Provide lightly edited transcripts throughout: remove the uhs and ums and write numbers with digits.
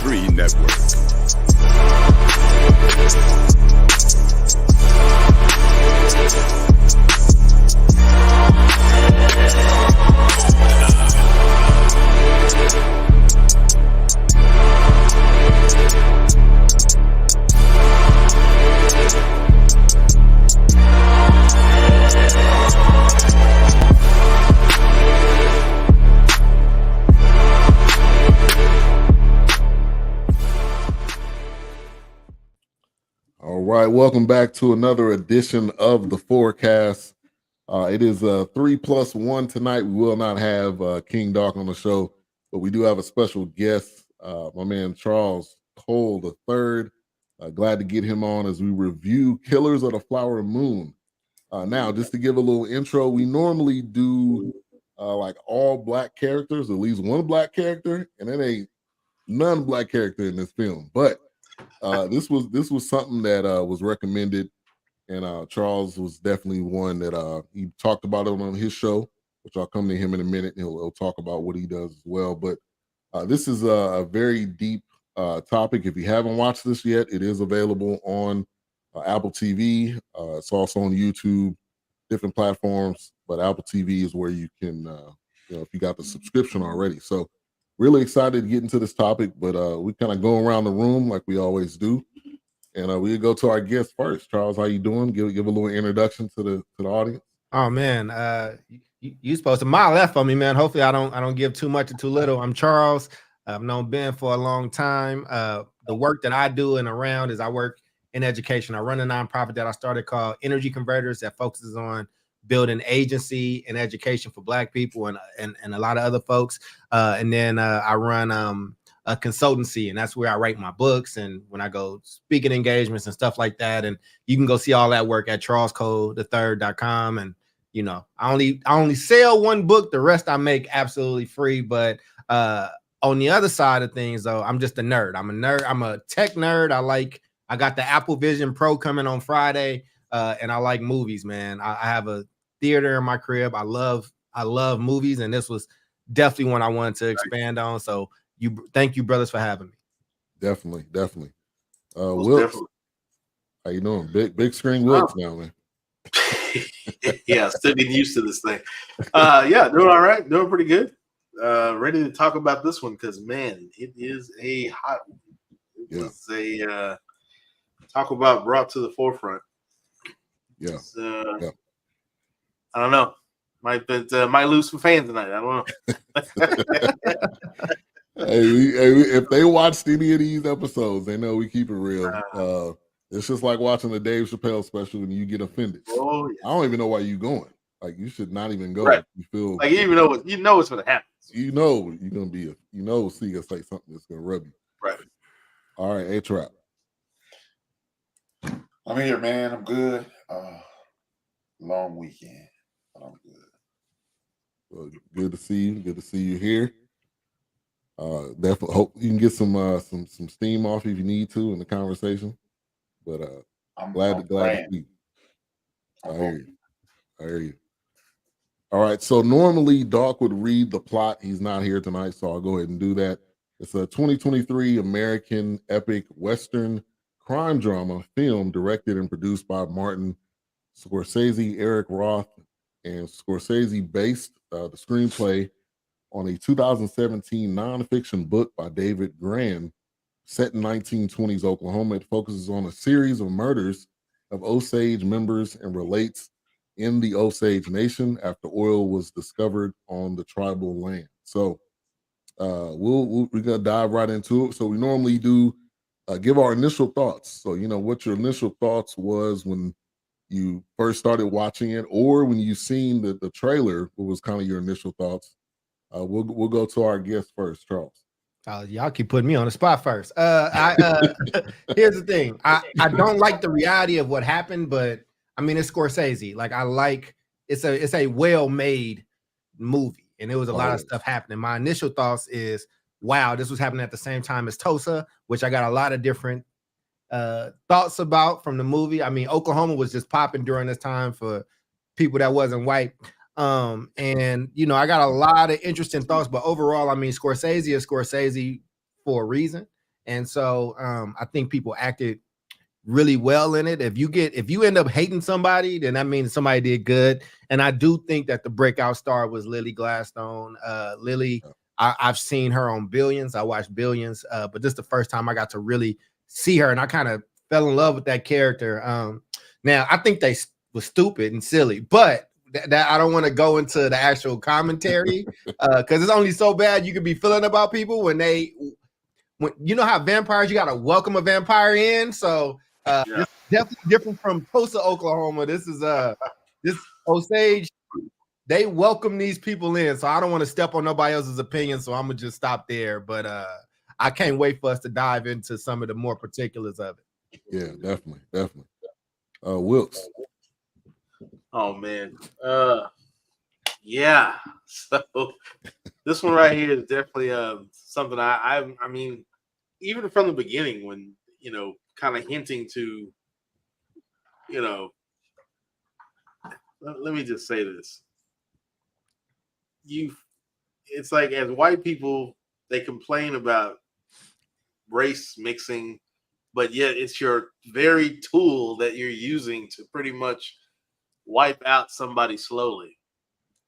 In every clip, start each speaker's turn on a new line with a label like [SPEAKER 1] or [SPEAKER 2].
[SPEAKER 1] 93 Network.
[SPEAKER 2] All right, welcome back to another edition of the Forecast. It is 3+1 tonight. We will not have King Doc on the show, but we do have a special guest, my man Charles Cole III. Glad to get him on as we review Killers of the Flower Moon. Now, just to give a little intro, we normally do like all black characters, at least one black character, and it ain't none black character in this film, but this was something that was recommended, and Charles was definitely one that he talked about it on his show, which I'll come to him in a minute. He'll talk about what he does as well. But this is a very deep topic. If you haven't watched this yet, it is available on Apple TV. It's also on YouTube, different platforms, but Apple TV is where you can, if you got the subscription already. So really excited to get into this topic, but we kind of go around the room like we always do, and we go to our guest first. Charles, how you doing? Give a little introduction to the audience.
[SPEAKER 3] Oh man, you supposed to mile left on me, man. Hopefully, I don't give too much or too little. I'm Charles. I've known Ben for a long time. The work that I do and around is I work in education. I run a nonprofit that I started called Energy Converters that focuses on building agency and education for Black people and a lot of other folks. And then I run a consultancy, and that's where I write my books and when I go speaking engagements and stuff like that. And you can go see all that work at charlescole3rd.com. And I only sell one book. The rest I make absolutely free. But on the other side of things, though, I'm just a nerd. I'm a nerd. I'm a tech nerd. I got the Apple Vision Pro coming on Friday. And I like movies, man. I have a theater in my crib. I love movies, and this was definitely one I wanted to expand on. So thank you, brothers, for having me.
[SPEAKER 2] Definitely. Wilkes, how you doing? Big screen Wilkes now, man.
[SPEAKER 4] Yeah, still getting used to this thing. Yeah, doing all right, doing pretty good. Ready to talk about this one because man, it is a hot one. It was a talk about brought to the forefront.
[SPEAKER 2] Yeah.
[SPEAKER 4] I don't know. Might lose some fans tonight. I don't know.
[SPEAKER 2] If they watched any of these episodes, they know we keep it real. It's just like watching the Dave Chappelle special and you get offended.
[SPEAKER 4] Oh, yeah.
[SPEAKER 2] I don't even know why you're going. Like, you should not even go.
[SPEAKER 4] Right.
[SPEAKER 2] You feel
[SPEAKER 4] like you know what's gonna happen.
[SPEAKER 2] You know you're gonna be see us say something that's gonna rub you.
[SPEAKER 4] Right.
[SPEAKER 2] All right, A-Trap.
[SPEAKER 5] I'm here, man. I'm good. Long weekend, but I'm good.
[SPEAKER 2] Well, good to see you. Good to see you here. Definitely hope you can get some steam off if you need to in the conversation. But I'm glad to see you. I hear you. All right. So normally Doc would read the plot. He's not here tonight, so I'll go ahead and do that. It's a 2023 American epic Western crime drama film directed and produced by Martin Scorsese, Eric Roth, and Scorsese based the screenplay on a 2017 nonfiction book by David Grann set in 1920s Oklahoma. It focuses on a series of murders of Osage members and relates in the Osage Nation after oil was discovered on the tribal land. So we're gonna dive right into it. So we normally do give our initial thoughts. So what your initial thoughts was when you first started watching it, or when you seen the trailer. What was kind of your initial thoughts? We'll go to our guest first, Charles.
[SPEAKER 3] Y'all keep putting me on the spot first. Here's the thing. I don't like the reality of what happened, but I mean, it's Scorsese. Like it's a well-made movie, and there was a lot of stuff happening. My initial thoughts is, wow, this was happening at the same time as Tulsa, which I got a lot of different thoughts about from the movie. I mean, Oklahoma was just popping during this time for people that wasn't white. And I got a lot of interesting thoughts, but overall, I mean, Scorsese is Scorsese for a reason. And so I think people acted really well in it. If you end up hating somebody, then that means somebody did good. And I do think that the breakout star was Lily Gladstone. Lily, I've seen her on Billions. I watched Billions, but this is the first time I got to really see her, and I kind of fell in love with that character. Now I think they was stupid and silly, but that I don't want to go into the actual commentary because it's only so bad you could be feeling about people when you know how vampires, you got to welcome a vampire in. So it's definitely different from Tulsa, Oklahoma. This is this Osage. They welcome these people in. So I don't want to step on nobody else's opinion. So I'm gonna just stop there. But I can't wait for us to dive into some of the more particulars of it.
[SPEAKER 2] Yeah, definitely. Wilkes.
[SPEAKER 4] Oh man. Yeah. So this one right here is definitely something I mean, even from the beginning when, you know, kind of hinting to, you know, let me just say this. It's like as white people, they complain about race mixing, but yet it's your very tool that you're using to pretty much wipe out somebody slowly.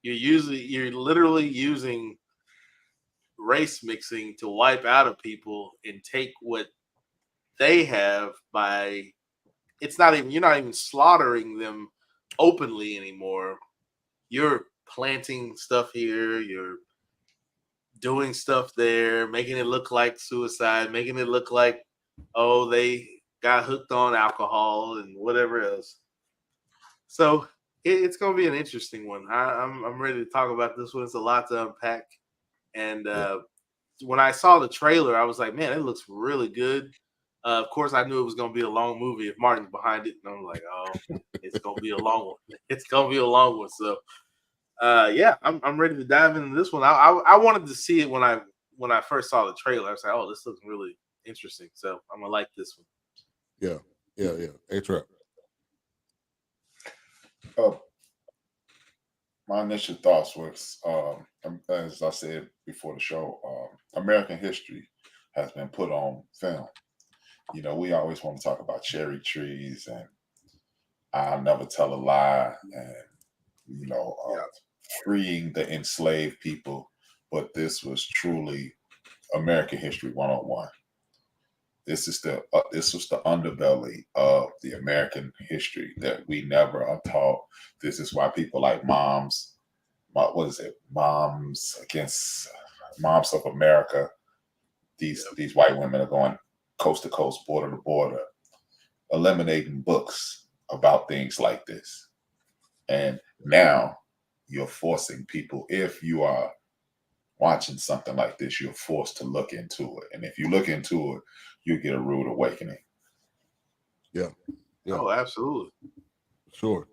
[SPEAKER 4] You're literally using race mixing to wipe out of people and take what they have by you're not even slaughtering them openly anymore. You're planting stuff here, you're doing stuff there, making it look like suicide, making it look like, oh, they got hooked on alcohol and whatever else. So it's going to be an interesting one. I'm ready to talk about this one. It's a lot to unpack. And when I saw the trailer, I was like, man, it looks really good. Of course, I knew it was going to be a long movie if Martin's behind it. And I'm like, oh, it's going to be a long one. It's going to be a long one. So, yeah, I'm ready to dive into this one. I wanted to see it when I first saw the trailer. I was like, oh, this looks really interesting. So I'm going to like this one.
[SPEAKER 2] Yeah. A-Trap.
[SPEAKER 5] My initial thoughts was, as I said before the show, American history has been put on film. You know, we always want to talk about cherry trees and I'll never tell a lie and, you know, freeing the enslaved people. But this was truly American history 101. This was the underbelly of the American history that we never are taught. This is why people like Moms of America. These white women are going coast to coast, border to border, eliminating books about things like this. And now you're forcing people, if you are watching something like this, you're forced to look into it. And if you look into it, you get a rude awakening.
[SPEAKER 2] Yeah.
[SPEAKER 4] Oh, absolutely.
[SPEAKER 2] Sure.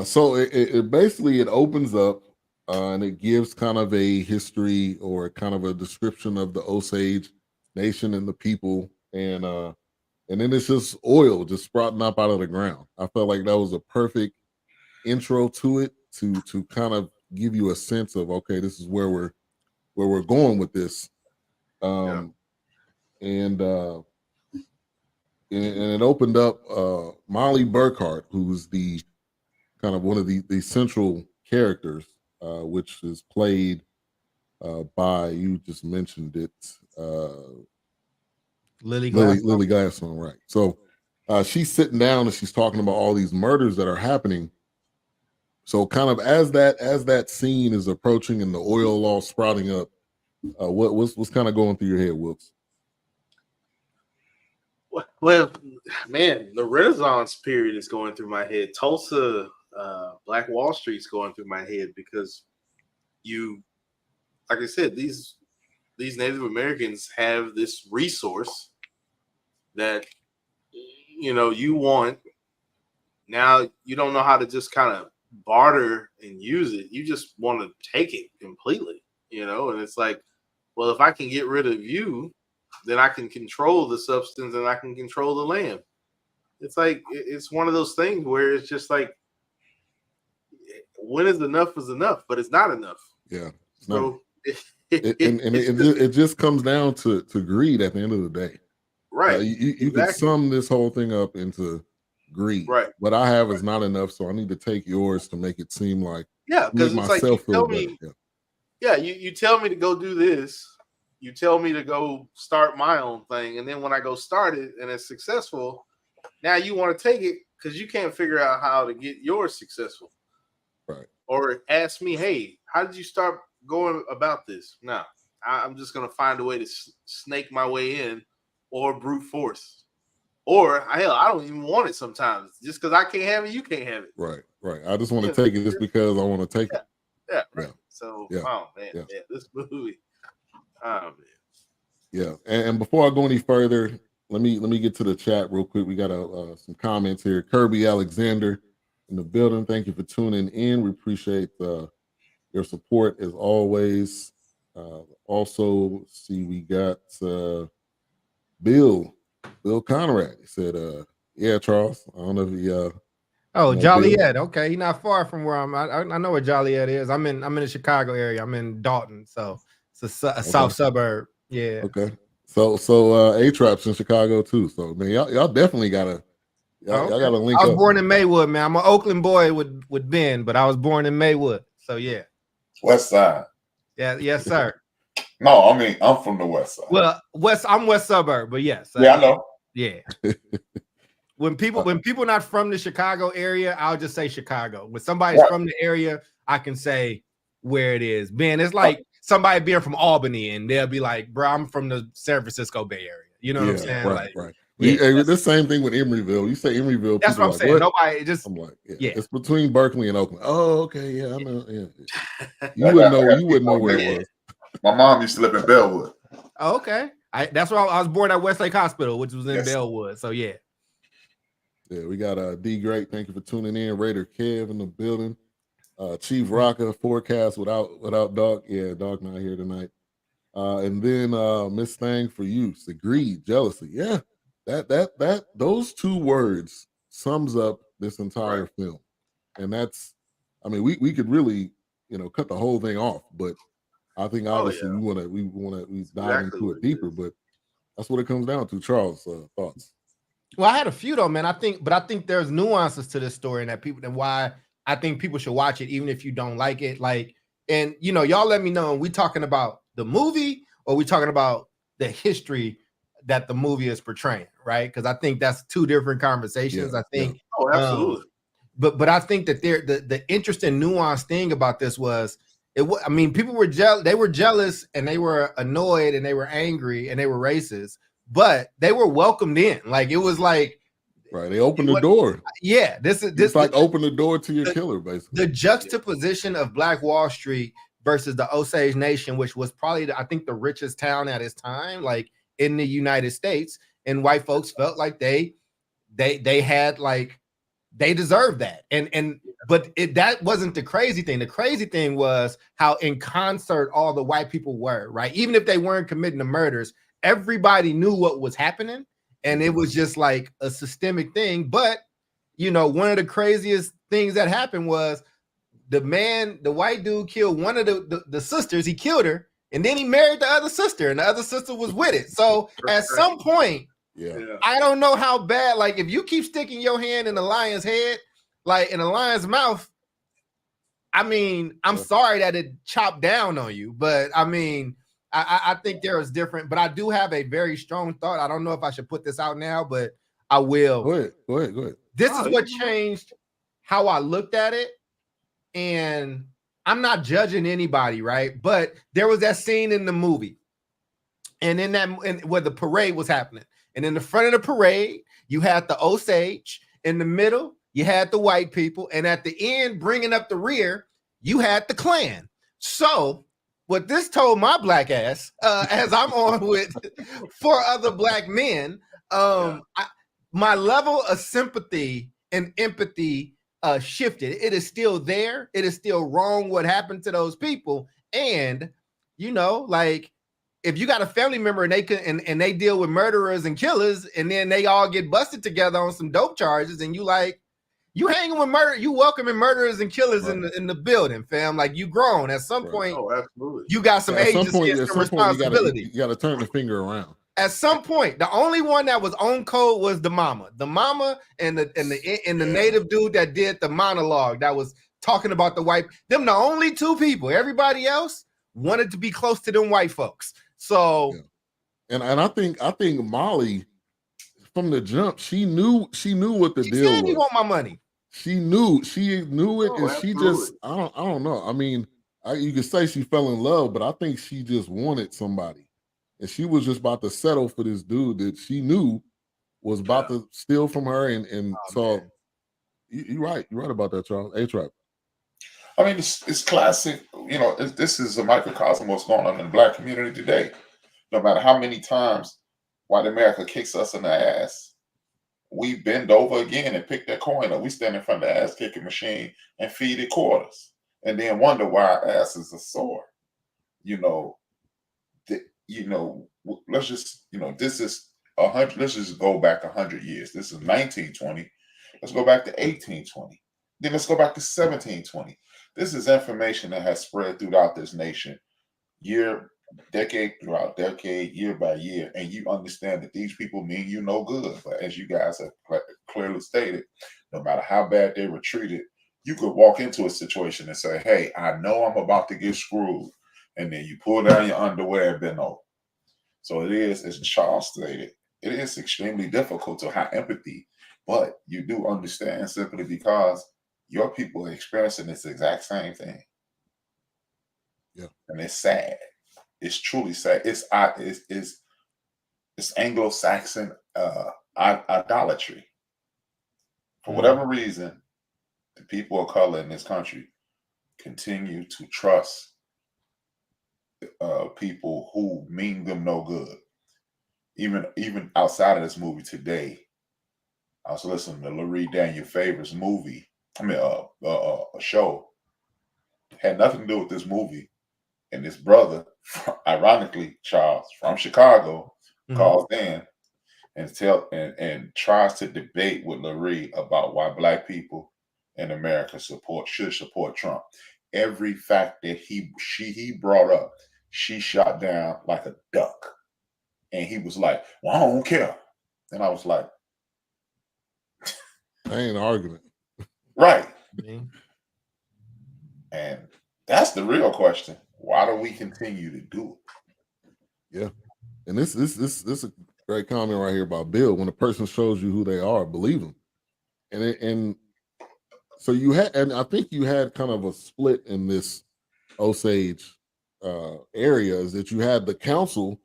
[SPEAKER 2] So it basically it opens up and it gives kind of a history or kind of a description of the Osage Nation and the people, and then it's just oil just sprouting up out of the ground. I felt like that was a perfect intro to it to kind of give you a sense of, okay, this is where we're going with this. And it opened up Molly Burkhart, who's the kind of one of the central characters, which is played by, you just mentioned it,
[SPEAKER 3] Lily
[SPEAKER 2] Gladstone, right? So she's sitting down and she's talking about all these murders that are happening. So kind of as that scene is approaching and the oil all sprouting up, what's kind of going through your head, Wilkes?
[SPEAKER 4] Well, man, the Renaissance period is going through my head. Tulsa, Black Wall Street's going through my head because like I said, these Native Americans have this resource that, you know, you want. Now you don't know how to just kind of barter and use it. You just want to take it completely, you know? And it's like, well, if I can get rid of you, then I can control the substance and I can control the land. It's like, it's one of those things where it's just like, when is enough, but it's not enough.
[SPEAKER 2] Yeah.
[SPEAKER 4] So
[SPEAKER 2] It just comes down to greed at the end of the day.
[SPEAKER 4] Right.
[SPEAKER 2] You could sum this whole thing up into greed.
[SPEAKER 4] Right.
[SPEAKER 2] What I have is not enough, so I need to take yours to make it seem like
[SPEAKER 4] because
[SPEAKER 2] make
[SPEAKER 4] it's like you
[SPEAKER 2] myself
[SPEAKER 4] tell
[SPEAKER 2] feel
[SPEAKER 4] me,
[SPEAKER 2] better.
[SPEAKER 4] you tell me to go do this, you tell me to go start my own thing, and then when I go start it and it's successful, now you want to take it because you can't figure out how to get yours successful.
[SPEAKER 2] Right.
[SPEAKER 4] Or ask me, hey, how did you start going about this? No, I'm just going to find a way to snake my way in or brute force. Or, hell, I don't even want it sometimes. Just because I can't have it, you can't have it.
[SPEAKER 2] Right. I just want to take it just because I want to take it.
[SPEAKER 4] Yeah, right. So, oh, man, this movie. Oh, man.
[SPEAKER 2] Yeah, and before I go any further, let me get to the chat real quick. We got some comments here. Kirby Alexander in the building. Thank you for tuning in. We appreciate your support as always. Also, see, we got Bill Conrad. He said, "Yeah, Charles. I don't know if he."
[SPEAKER 3] Oh, Joliet. Okay, he's not far from where I'm. I know where Joliet is. I'm in the Chicago area. I'm in Dalton, so it's a south suburb. Yeah.
[SPEAKER 2] Okay. So A-Trap's in Chicago too. So man, y'all definitely gotta gotta link up.
[SPEAKER 3] I was born in Maywood, man. I'm an Oakland boy with Ben, but I was born in Maywood. So yeah.
[SPEAKER 5] West Side.
[SPEAKER 3] Yeah, yes, sir.
[SPEAKER 5] No, I mean I'm from the West Side.
[SPEAKER 3] Well, I'm West Suburb, but yes.
[SPEAKER 5] Yeah, I know.
[SPEAKER 3] Yeah. When people not from the Chicago area, I'll just say Chicago. When somebody's from the area, I can say where it is. Ben, it's like somebody being from Albany and they'll be like, bro, I'm from the San Francisco Bay Area. You know what I'm saying?
[SPEAKER 2] Right. The same thing with Emeryville. You say Emeryville.
[SPEAKER 3] That's what I'm saying. What? Nobody just.
[SPEAKER 2] I'm like, it's between Berkeley and Oakland. Oh, okay, yeah, I know. Yeah. You wouldn't know where it was.
[SPEAKER 5] My mom used to live in Bellwood.
[SPEAKER 3] Oh, okay. That's where I was born at Westlake Hospital, which was in Bellwood. So yeah.
[SPEAKER 2] Yeah, we got D Great. Thank you for tuning in. Raider Kev in the building. Chief Rocker forecast without Doc. Yeah, Doc not here tonight. And then Miss Thang for use. Greed, jealousy. Yeah, that those two words sums up this entire film. And that's, I mean, we could really, cut the whole thing off, but I think obviously we want to dive into it deeper, but that's what it comes down to. Charles, thoughts?
[SPEAKER 3] Well, I had a few though, man. I think there's nuances to this story and why I think people should watch it, even if you don't like it. Like, and y'all let me know. Are we talking about the movie or are we talking about the history that the movie is portraying, right? Because I think that's two different conversations. I think.
[SPEAKER 4] Oh, absolutely.
[SPEAKER 3] But I think that the interesting nuanced thing about this was people were jealous. They were jealous and they were annoyed and they were angry and they were racist. But they were welcomed in. Like it was like
[SPEAKER 2] they opened the door.
[SPEAKER 3] Yeah, this
[SPEAKER 2] like open the door to your killer, basically.
[SPEAKER 3] The juxtaposition of Black Wall Street versus the Osage Nation, which was probably I think the richest town at its time, like in the United States, and white folks felt like they had like they deserved that. But that wasn't the crazy thing. The crazy thing was how in concert all the white people were, right? Even if they weren't committing the murders. Everybody knew what was happening, and it was just like a systemic thing. But one of the craziest things that happened was the white dude killed one of the sisters. He killed her, and then he married the other sister, and the other sister was with it. So at some point, I don't know how bad. Like if you keep sticking your hand in a lion's head, like in a lion's mouth, I mean, I'm sorry that it chopped down on you, but I mean. I think there is different, but I do have a very strong thought. I don't know if I should put this out now, but I will.
[SPEAKER 2] Go ahead.
[SPEAKER 3] This is what changed how I looked at it. And I'm not judging anybody, right? But there was that scene in the movie. And where the parade was happening. And in the front of the parade, you had the Osage. In the middle, you had the white people. And at the end, bringing up the rear, you had the Klan. So what this told my black ass, as I'm on with 4 other black men, my level of sympathy and empathy shifted. It is still there. It is still wrong what happened to those people. And, like if you got a family member and they deal with murderers and killers and then they all get busted together on some dope charges and you like, You hanging with murder, you welcoming murderers and killers
[SPEAKER 2] Right.
[SPEAKER 3] in the building, fam. Like you grown. At some
[SPEAKER 2] Right.
[SPEAKER 3] point,
[SPEAKER 4] Oh, absolutely.
[SPEAKER 3] you got some
[SPEAKER 2] At some
[SPEAKER 3] agency
[SPEAKER 2] point,
[SPEAKER 3] and
[SPEAKER 2] at
[SPEAKER 3] some
[SPEAKER 2] some point,
[SPEAKER 3] responsibility.
[SPEAKER 2] you gotta turn the finger around.
[SPEAKER 3] At some point, the only one that was on code was the mama and the native dude that did the monologue that was talking about the white. Them the only two people. Everybody else wanted to be close to them white folks. So,
[SPEAKER 2] and I think Molly from the jump, she knew what the
[SPEAKER 3] she
[SPEAKER 2] deal
[SPEAKER 3] said,
[SPEAKER 2] was.
[SPEAKER 3] "You want my money?"
[SPEAKER 2] She knew it,
[SPEAKER 4] Oh,
[SPEAKER 2] and she just I don't know. I mean, you could say she fell in love, but I think she just wanted somebody. And she was just about to settle for this dude that she knew was about to steal from her. And so you're right about that, Charles. A-Trap.
[SPEAKER 5] I mean, it's classic. You know, this is a microcosm of what's going on in the Black community today. No matter how many times white America kicks us in the ass, we bend over again and pick that coin up. We stand in front of the ass kicking machine and feed it quarters, and then wonder why our asses are sore. You know, let's just, this is 100. Let's just go back 100 years. This is 1920. Let's go back to 1820. Then let's go back to 1720. This is information that has spread throughout this nation, decade throughout decade, year by year, and you understand that these people mean you no good. But as you guys have clearly stated, no matter how bad they were treated, you could walk into a situation and say, "Hey, I know I'm about to get screwed," and then you pull down your underwear and bend over. So it is, as Charles stated, it is extremely difficult to have empathy, but you do understand simply because your people are experiencing this exact same thing.
[SPEAKER 2] Yeah,
[SPEAKER 5] and it's sad. It's truly sad. It's Anglo-Saxon idolatry. For whatever reason, the people of color in this country continue to trust people who mean them no good. Even outside of this movie today, I was listening to Larry Daniel Favor's movie. A show had nothing to do with this movie, and this brother, ironically, Charles from Chicago, calls in and tries to debate with Larry about why Black people in America should support Trump. Every fact that he brought up, she shot down like a duck. And he was like, "Well, I don't care." And I was like,
[SPEAKER 2] "That ain't an argument."
[SPEAKER 5] Right. And that's the real question. Why do we continue to do it?
[SPEAKER 2] Yeah. And this is a great comment right here about Bill. When a person shows you who they are, believe them. And so you had, and I think you had kind of a split in this Osage area, is that you had the council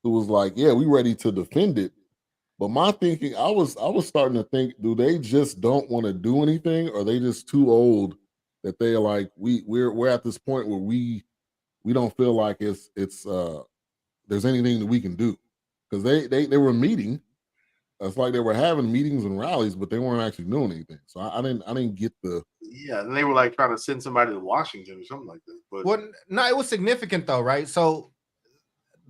[SPEAKER 2] who was like, "Yeah, we ready to defend it." But my thinking, I was starting to think, do they just don't want to do anything, or are they just too old that they're like, we're at this point where we don't feel like it's there's anything that we can do, because they were meeting. It's like they were having meetings and rallies, but they weren't actually doing anything. So I didn't get the.
[SPEAKER 4] Yeah, and they were like trying to send somebody to Washington or something like that. But
[SPEAKER 3] no, it was significant though, right? So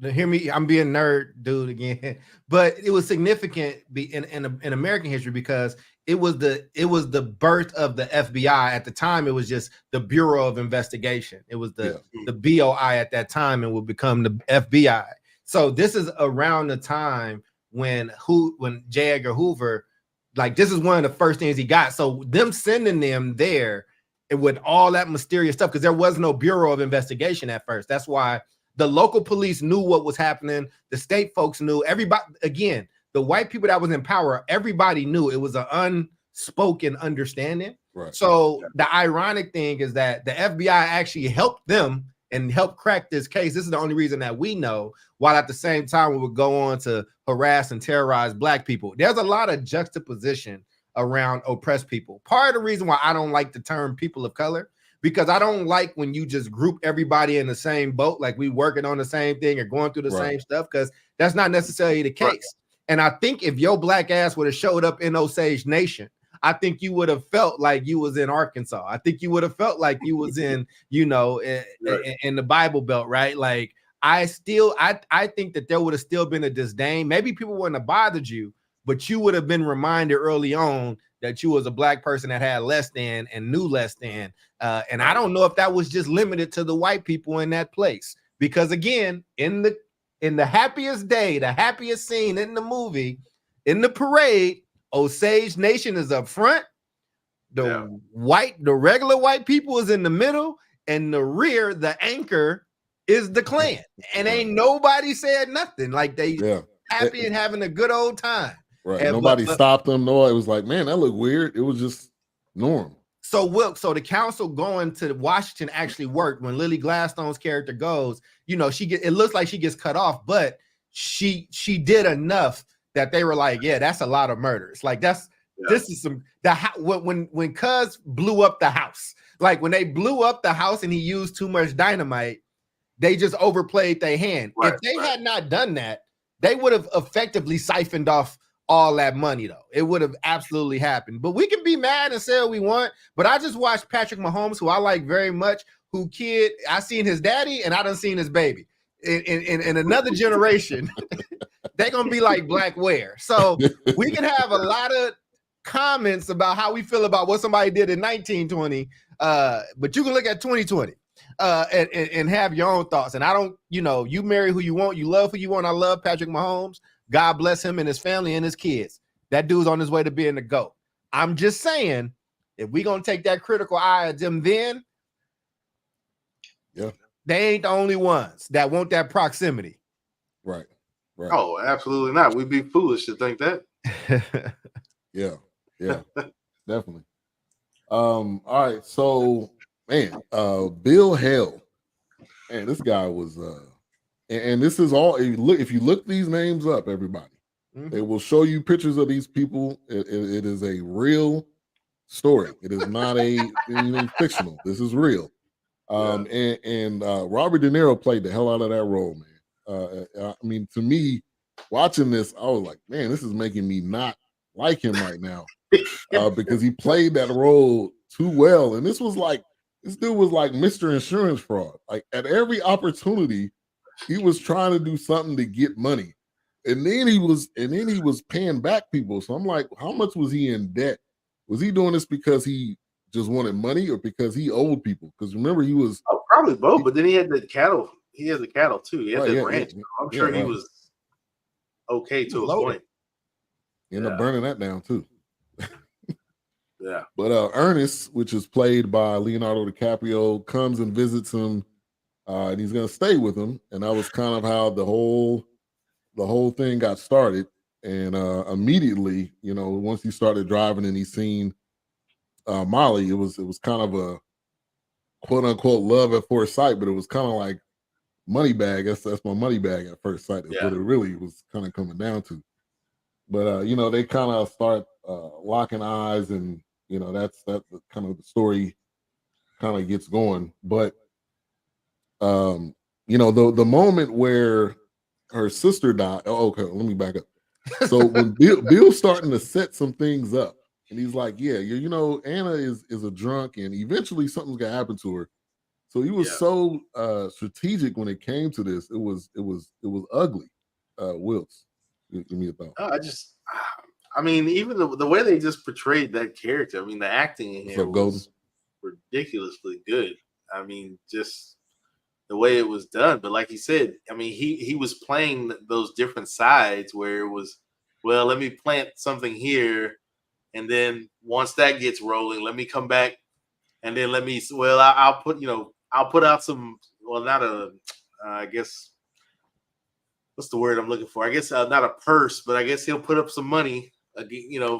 [SPEAKER 3] hear me, I'm being nerd dude again, but it was significant in American history because it was the birth of the FBI. At the time, it was just the Bureau of Investigation. It was the BOI at that time, and would become the FBI. So this is around the time when J. Edgar Hoover, like, this is one of the first things he got. So them sending them there and with all that mysterious stuff, because there was no Bureau of Investigation at first. That's why the local police knew what was happening. The state folks knew. Everybody, again, the white people that was in power, everybody knew. It was an unspoken understanding.
[SPEAKER 2] Right.
[SPEAKER 3] So the ironic thing is that the FBI actually helped them and helped crack this case. This is the only reason that we know, while at the same time we would go on to harass and terrorize Black people. There's a lot of juxtaposition around oppressed people. Part of the reason why I don't like the term people of color, because I don't like when you just group everybody in the same boat, like we working on the same thing or going through the same stuff, because that's not necessarily the case. Right. And I think if your Black ass would have showed up in Osage Nation, I think you would have felt like you was in Arkansas. I think you would have felt like you was in, in the Bible Belt, right? Like I think that there would have still been a disdain. Maybe people wouldn't have bothered you, but you would have been reminded early on that you was a black person that had less than and knew less than. And I don't know if that was just limited to the white people in that place, because again, in the happiest day, the happiest scene in the movie, in the parade, Osage Nation is up front. The regular white people is in the middle, and the rear, the anchor, is the Klan. And ain't nobody said nothing. Like they happy and having a good old time.
[SPEAKER 2] Right.
[SPEAKER 3] And,
[SPEAKER 2] Nobody stopped them. No, it was like, man, that looked weird. It was just normal.
[SPEAKER 3] So the council going to Washington actually worked. When Lily Gladstone's character goes, you know, it looks like she gets cut off, but she did enough that they were like, yeah, that's a lot of murders. Like this is some when Cuz blew up the house, like when they blew up the house and he used too much dynamite, they just overplayed their hand. Right, if they had not done that, they would have effectively siphoned off all that money, though. It would have absolutely happened. But we can be mad and say what we want. But I just watched Patrick Mahomes, who I like very much, I seen his daddy and I done seen his baby. In another generation, they're gonna be like Black Ware. So we can have a lot of comments about how we feel about what somebody did in 1920, but you can look at 2020 and have your own thoughts. And I don't, you marry who you want, you love who you want. I love Patrick Mahomes. God bless him and his family and his kids. That dude's on his way to being the GOAT. I'm just saying, if we're gonna take that critical eye at them, then they ain't the only ones that want that proximity.
[SPEAKER 2] Right.
[SPEAKER 4] Oh, absolutely not. We'd be foolish to think that.
[SPEAKER 2] Yeah, definitely. All right, so man, Bill Hale, man, this guy was and this is all, if you look these names up, everybody, they will show you pictures of these people. It is a real story. It is not anything fictional. This is real. And Robert De Niro played the hell out of that role, man. I mean, to me, watching this, I was like, man, this is making me not like him right now, because he played that role too well. And this dude was like Mr. Insurance Fraud. Like at every opportunity, he was trying to do something to get money, and then he was paying back people. So I'm like, how much was he in debt? Was he doing this because he just wanted money, or because he owed people? Because remember, he was
[SPEAKER 4] probably both. But then he had the cattle. He had the cattle too. He had the ranch. I'm sure he was okay to a point.
[SPEAKER 2] He ended up burning that down too.
[SPEAKER 4] Yeah.
[SPEAKER 2] But Ernest, which is played by Leonardo DiCaprio, comes and visits him, and he's going to stay with him. And that was kind of how the whole thing got started. And immediately, once he started driving and he seen Molly, it was kind of a quote unquote love at first sight, but it was kind of like money bag. That's my money bag at first sight. Is what it really was kind of coming down to. But they kind of start locking eyes, and that's kind of the story kind of gets going. But the moment where her sister died. Oh, okay, let me back up. So when Bill's starting to set some things up, and he's like, yeah, Anna is a drunk, and eventually something's gonna happen to her. So he was so strategic when it came to this. It was ugly. Wilts, give me a thought.
[SPEAKER 4] I mean, even the way they just portrayed that character. I mean, the acting in here was ridiculously good. I mean, just the way it was done. But like he said, I mean, he was playing those different sides where it was, well, let me plant something here, and then once that gets rolling, let me come back, and then I'll put out some, I guess, what's the word I'm looking for? I guess not a purse, but I guess he'll put up some money,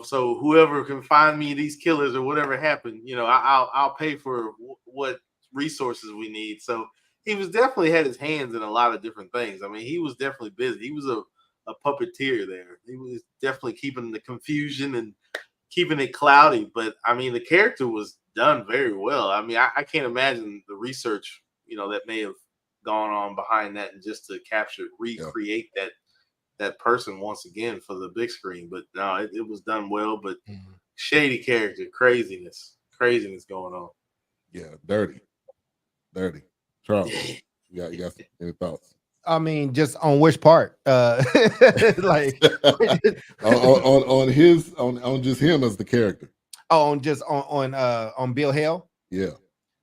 [SPEAKER 4] so whoever can find me these killers or whatever happened, I'll pay for what resources we need. So he was definitely had his hands in a lot of different things. I mean, he was definitely busy. He was a puppeteer there. He was definitely keeping the confusion and keeping it cloudy. But I mean, the character was done very well. I mean, I can't imagine the research, that may have gone on behind that, and just to recreate that person once again for the big screen. But no, it was done well. But shady character, craziness going on.
[SPEAKER 2] Yeah, dirty. Charles, you got any thoughts?
[SPEAKER 3] I mean, just on which part? Like
[SPEAKER 2] on his on just him as the character.
[SPEAKER 3] oh, on Bill Hale.
[SPEAKER 2] Yeah.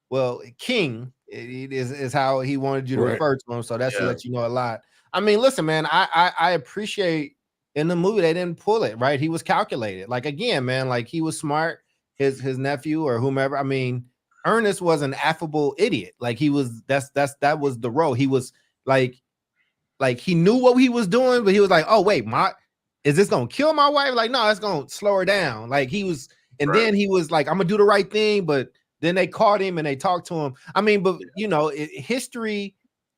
[SPEAKER 3] Well, King it is how he wanted you to
[SPEAKER 2] Right.
[SPEAKER 3] refer to him. So that's to
[SPEAKER 4] Yeah.
[SPEAKER 3] let you know a lot. I mean, listen, man, I appreciate in the movie they didn't pull it, right? He was calculated. Like again, man, like he was smart. His nephew or whomever. I mean, Ernest was an affable idiot. Like he was. That was the role. He was like he knew what he was doing, but he was like, oh wait, is this gonna kill my wife? Like, no, it's gonna slow her down. Like he was, and
[SPEAKER 4] Right.
[SPEAKER 3] then he was like, I'm gonna do the right thing, but then they caught him and they talked to him. I mean, but you know, history,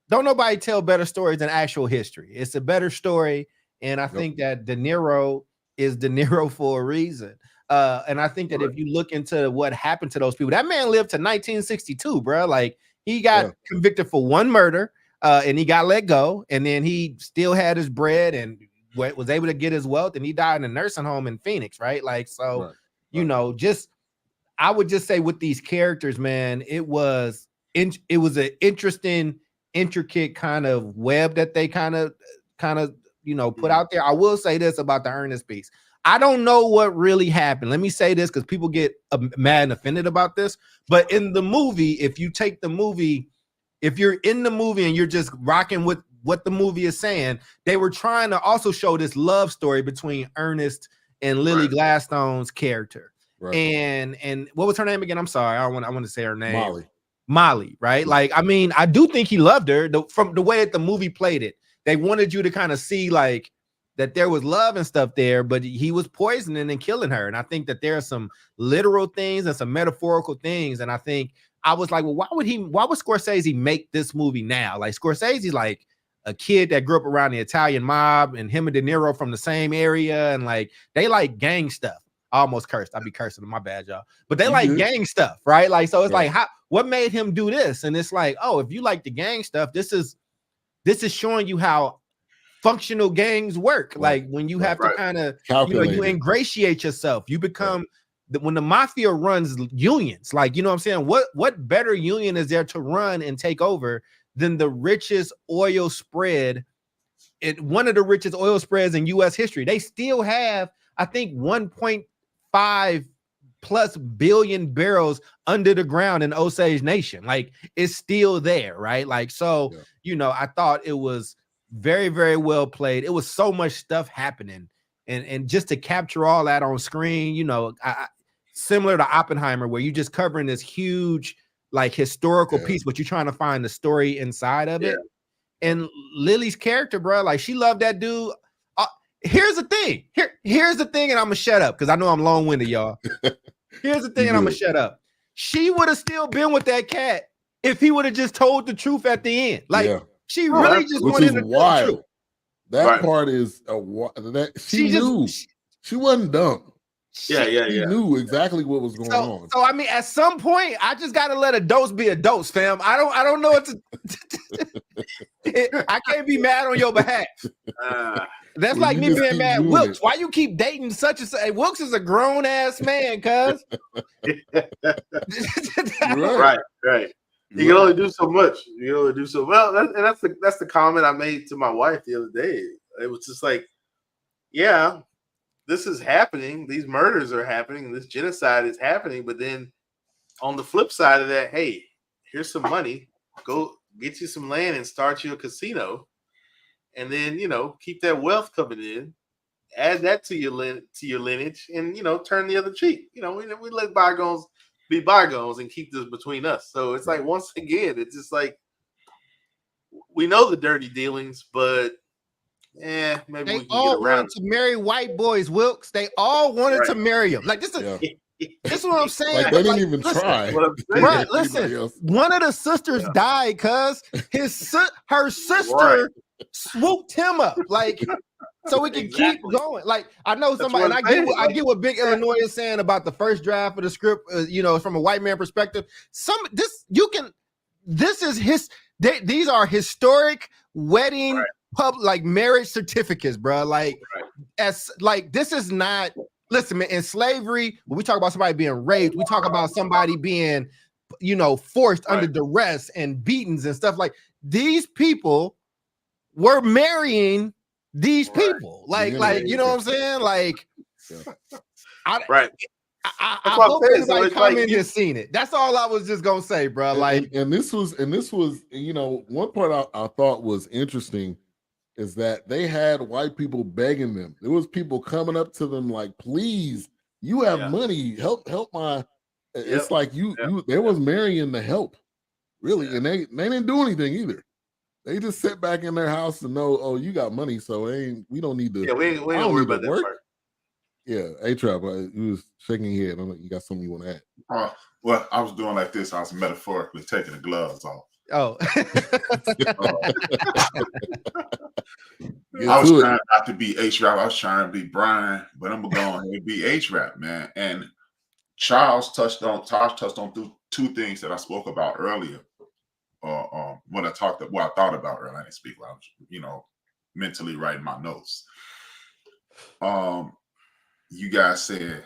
[SPEAKER 3] don't nobody tell better stories than actual history. It's a better story, and I think that De Niro is De Niro for a reason. And I think that if you look into what happened to those people, that man lived to 1962, bro. Like he got convicted for one murder, and he got let go, and then he still had his bread and was able to get his wealth, and he died in a nursing home in Phoenix, right? Like, so you know, just I would just say with these characters, man, it was an interesting, intricate kind of web that they kind of you know put out there. I will say this about the Ernest piece. I don't know what really happened. Let me say this because people get mad and offended about this. But in the movie, if you take the movie, if you're in the movie and you're just rocking with what the movie is saying, they were trying to also show this love story between Ernest and Lily Gladstone's character.
[SPEAKER 2] Right.
[SPEAKER 3] And what was her name again? I'm sorry. I want to say her name. Molly, right? Like, I mean, I do think he loved her from the way that the movie played it. They wanted you to kind of see like that there was love and stuff there, but he was poisoning and killing her. And I think that there are some literal things and some metaphorical things. And I think I was like, well, why would Scorsese make this movie now? Like Scorsese's like a kid that grew up around the Italian mob, and him and De Niro from the same area. And like, they like gang stuff. I almost cursed. I'd be cursing. My bad, y'all. But they like gang stuff, right? Like, so it's like, what made him do this? And it's like, oh, if you like the gang stuff, this is showing you how functional gangs work. Like when you have to kind of, you ingratiate yourself. You become when the mafia runs unions. Like, you know what I'm saying? What better union is there to run and take over than the richest oil spread? One of the richest oil spreads in U.S. history. They still have, I think, 1.5 plus billion barrels under the ground in Osage Nation. Like it's still there, right? Like, so, you know, I thought it was very, very well played. It was so much stuff happening, and just to capture all that on screen, you know, similar to Oppenheimer, where you just covering this huge like historical piece, but you're trying to find the story inside of it. And Lily's character, bro, like she loved that dude. Here's the thing. Here's the thing, and I'm gonna shut up because I know I'm long-winded, y'all. Here's the thing, and I'm gonna shut up. She would have still been with that cat if he would have just told the truth at the end. Like she really just wanted to tell the truth.
[SPEAKER 2] That part is that she knew. She wasn't dumb. She knew exactly what was going on.
[SPEAKER 3] So I mean, at some point, I just gotta let a dose be a dose, fam. I don't know what to. I can't be mad on your behalf. That's like me being mad. Wilkes, why you keep dating such a such? Wilkes is a grown ass man, cuz.
[SPEAKER 4] Right. You can only do so much. You can only do so well. That's the comment I made to my wife the other day. It was just like, yeah, this is happening. These murders are happening. This genocide is happening. But then on the flip side of that, hey, here's some money. Go get you some land and start you a casino. And then, you know, keep that wealth coming in. Add that to your lineage and, you know, turn the other cheek. You know, we let bygones be bygones and keep this between us. So it's like, once again, it's just like, we know the dirty dealings, but maybe
[SPEAKER 3] they
[SPEAKER 4] we can
[SPEAKER 3] all
[SPEAKER 4] get around
[SPEAKER 3] wanted to marry white boys, Wilkes. They all wanted to marry him. Like this is this is what I'm saying.
[SPEAKER 2] Like they didn't even try.
[SPEAKER 3] Right, listen, one of the sisters died because her sister swooped him up. Like so we can keep going. Like I know somebody, and I get what Big Illinois is saying about the first draft of the script. You know, from a white man perspective, these are historic wedding like marriage certificates, bro. Like as like this is not. Listen, man. In slavery, when we talk about somebody being raped, we talk about somebody being, you know, forced under duress and beatings and stuff like these people. were marrying these
[SPEAKER 4] Right.
[SPEAKER 3] people. Like,
[SPEAKER 2] Yeah,
[SPEAKER 3] like you know what I'm saying? Like,
[SPEAKER 4] Right.
[SPEAKER 3] I
[SPEAKER 4] That's what I'm
[SPEAKER 3] hope
[SPEAKER 4] saying. So
[SPEAKER 3] everybody
[SPEAKER 4] it's like
[SPEAKER 3] comment
[SPEAKER 4] you-
[SPEAKER 3] has seen it. That's all I was just gonna say, bro. Like,
[SPEAKER 2] and this was, you know, one part I thought was interesting is that they had white people begging them. There was people coming up to them like, please, you have
[SPEAKER 4] Yeah.
[SPEAKER 2] money, help my. It's
[SPEAKER 4] Yep.
[SPEAKER 2] like they was marrying the help, really,
[SPEAKER 4] Yeah.
[SPEAKER 2] and they didn't do anything either. They just sat back in their house and know, oh, you got money, so we don't need to.
[SPEAKER 4] Yeah, we ain't
[SPEAKER 2] I
[SPEAKER 4] gonna
[SPEAKER 2] don't
[SPEAKER 4] worry
[SPEAKER 2] need to
[SPEAKER 4] about that
[SPEAKER 2] work.
[SPEAKER 4] part.
[SPEAKER 2] Yeah, A-Trap, you was shaking your head. I don't know, you got something you want to add?
[SPEAKER 5] Well, I was doing like this. I was metaphorically taking the gloves off.
[SPEAKER 3] oh,
[SPEAKER 2] Get
[SPEAKER 5] I was
[SPEAKER 2] to it.
[SPEAKER 5] trying not to be H-Rap. I was trying to be Brian, but I'm going to be H-Rap, man. And Charles touched on two things that I spoke about earlier. What I thought about earlier. I didn't speak while I was, mentally writing my notes. You guys said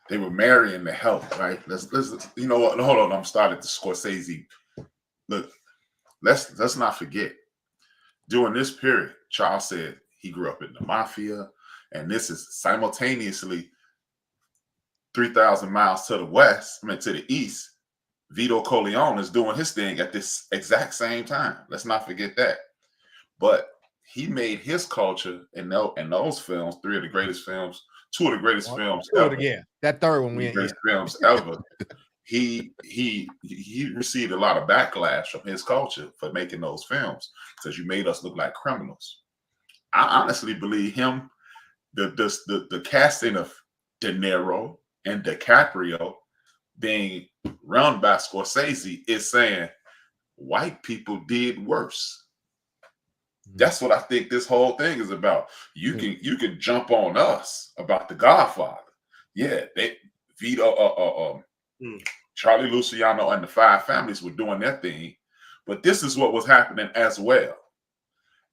[SPEAKER 5] they were marrying the help, right? Let's you know what? Hold on, I'm starting to Scorsese. Look, let's not forget. During this period, Charles said he grew up in the mafia, and this is simultaneously 3,000 miles to the east. Vito Corleone is doing his thing at this exact same time. Let's not forget that. But he made his culture in those films, two of the greatest films ever.
[SPEAKER 3] yeah, that third one we
[SPEAKER 5] Greatest films ever. He received a lot of backlash from his culture for making those films because you made us look like criminals. I honestly believe him, the casting of De Niro and DiCaprio being run by Scorsese is saying white people did worse. That's what I think this whole thing is about. You can jump on us about The Godfather. Yeah, Vito, Charlie Luciano and the Five Families were doing their thing, but this is what was happening as well.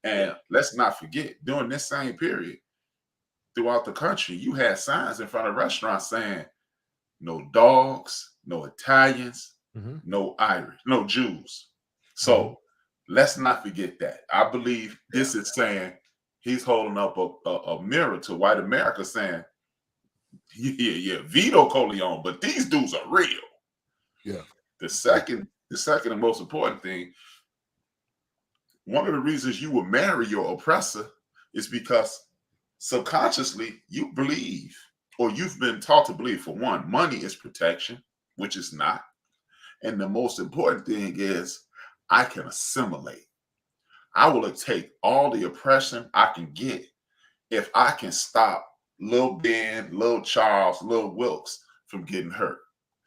[SPEAKER 5] And let's not forget, during this same period, throughout the country, you had signs in front of restaurants saying, no dogs, no Italians, no Irish, no Jews. So let's not forget that. I believe this is saying he's holding up a mirror to white America saying, yeah, Vito Corleone, but these dudes are real.
[SPEAKER 2] Yeah.
[SPEAKER 5] The second and most important thing, one of the reasons you will marry your oppressor is because subconsciously you believe, or you've been taught to believe, for one, money is protection, which is not. And the most important thing is I can assimilate. I will take all the oppression I can get if I can stop Lil Ben, Lil Charles, Lil Wilkes from getting hurt.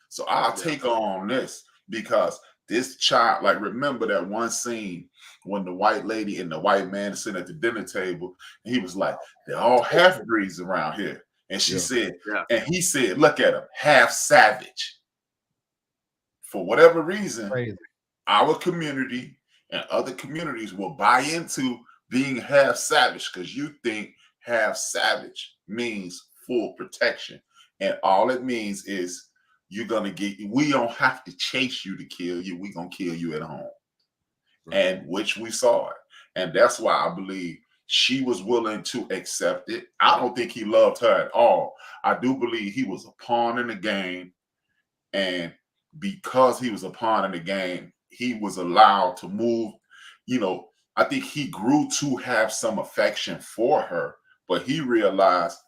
[SPEAKER 5] So I'll take on this because this child, like, remember that one scene when the white lady and the white man is sitting at the dinner table, and he was like, they're all half-breeds around here. And she said, and he said, look at him, half savage. For whatever reason, our community and other communities will buy into being half savage because you think half savage means full protection. And all it means is we don't have to chase you to kill you. We're going to kill you at home. And which we saw it. And that's why I believe she was willing to accept it. I don't think he loved her at all. I do believe he was a pawn in the game. And because he was a pawn in the game, he was allowed to move. I think he grew to have some affection for her, but he realized,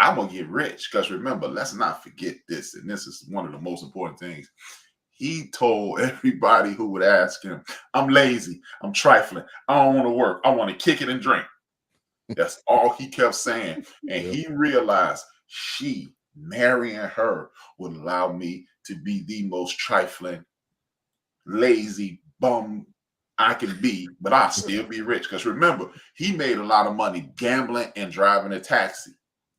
[SPEAKER 5] I'm going to get rich. Because remember, let's not forget this. And this is one of the most important things. He told everybody who would ask him, I'm lazy, I'm trifling, I don't want to work, I want to kick it and drink. That's all he kept saying. And he realized marrying her would allow me to be the most trifling, lazy bum I can be, but I'll still be rich. Because remember, he made a lot of money gambling and driving a taxi.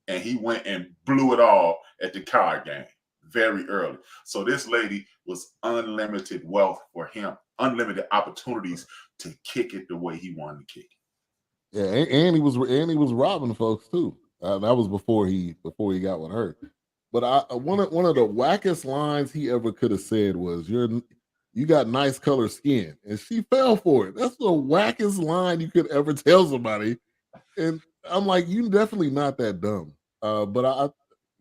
[SPEAKER 5] And he went and blew it all at the card game very early. So this lady was unlimited wealth for him, unlimited opportunities to kick it the way he wanted to kick it.
[SPEAKER 2] Yeah, and he was robbing folks too. That was before he got with her. But one of the wackest lines he ever could have said was, "You're you got nice color skin. And she fell for it. That's the wackest line you could ever tell somebody. And I'm like, you definitely not that dumb. But I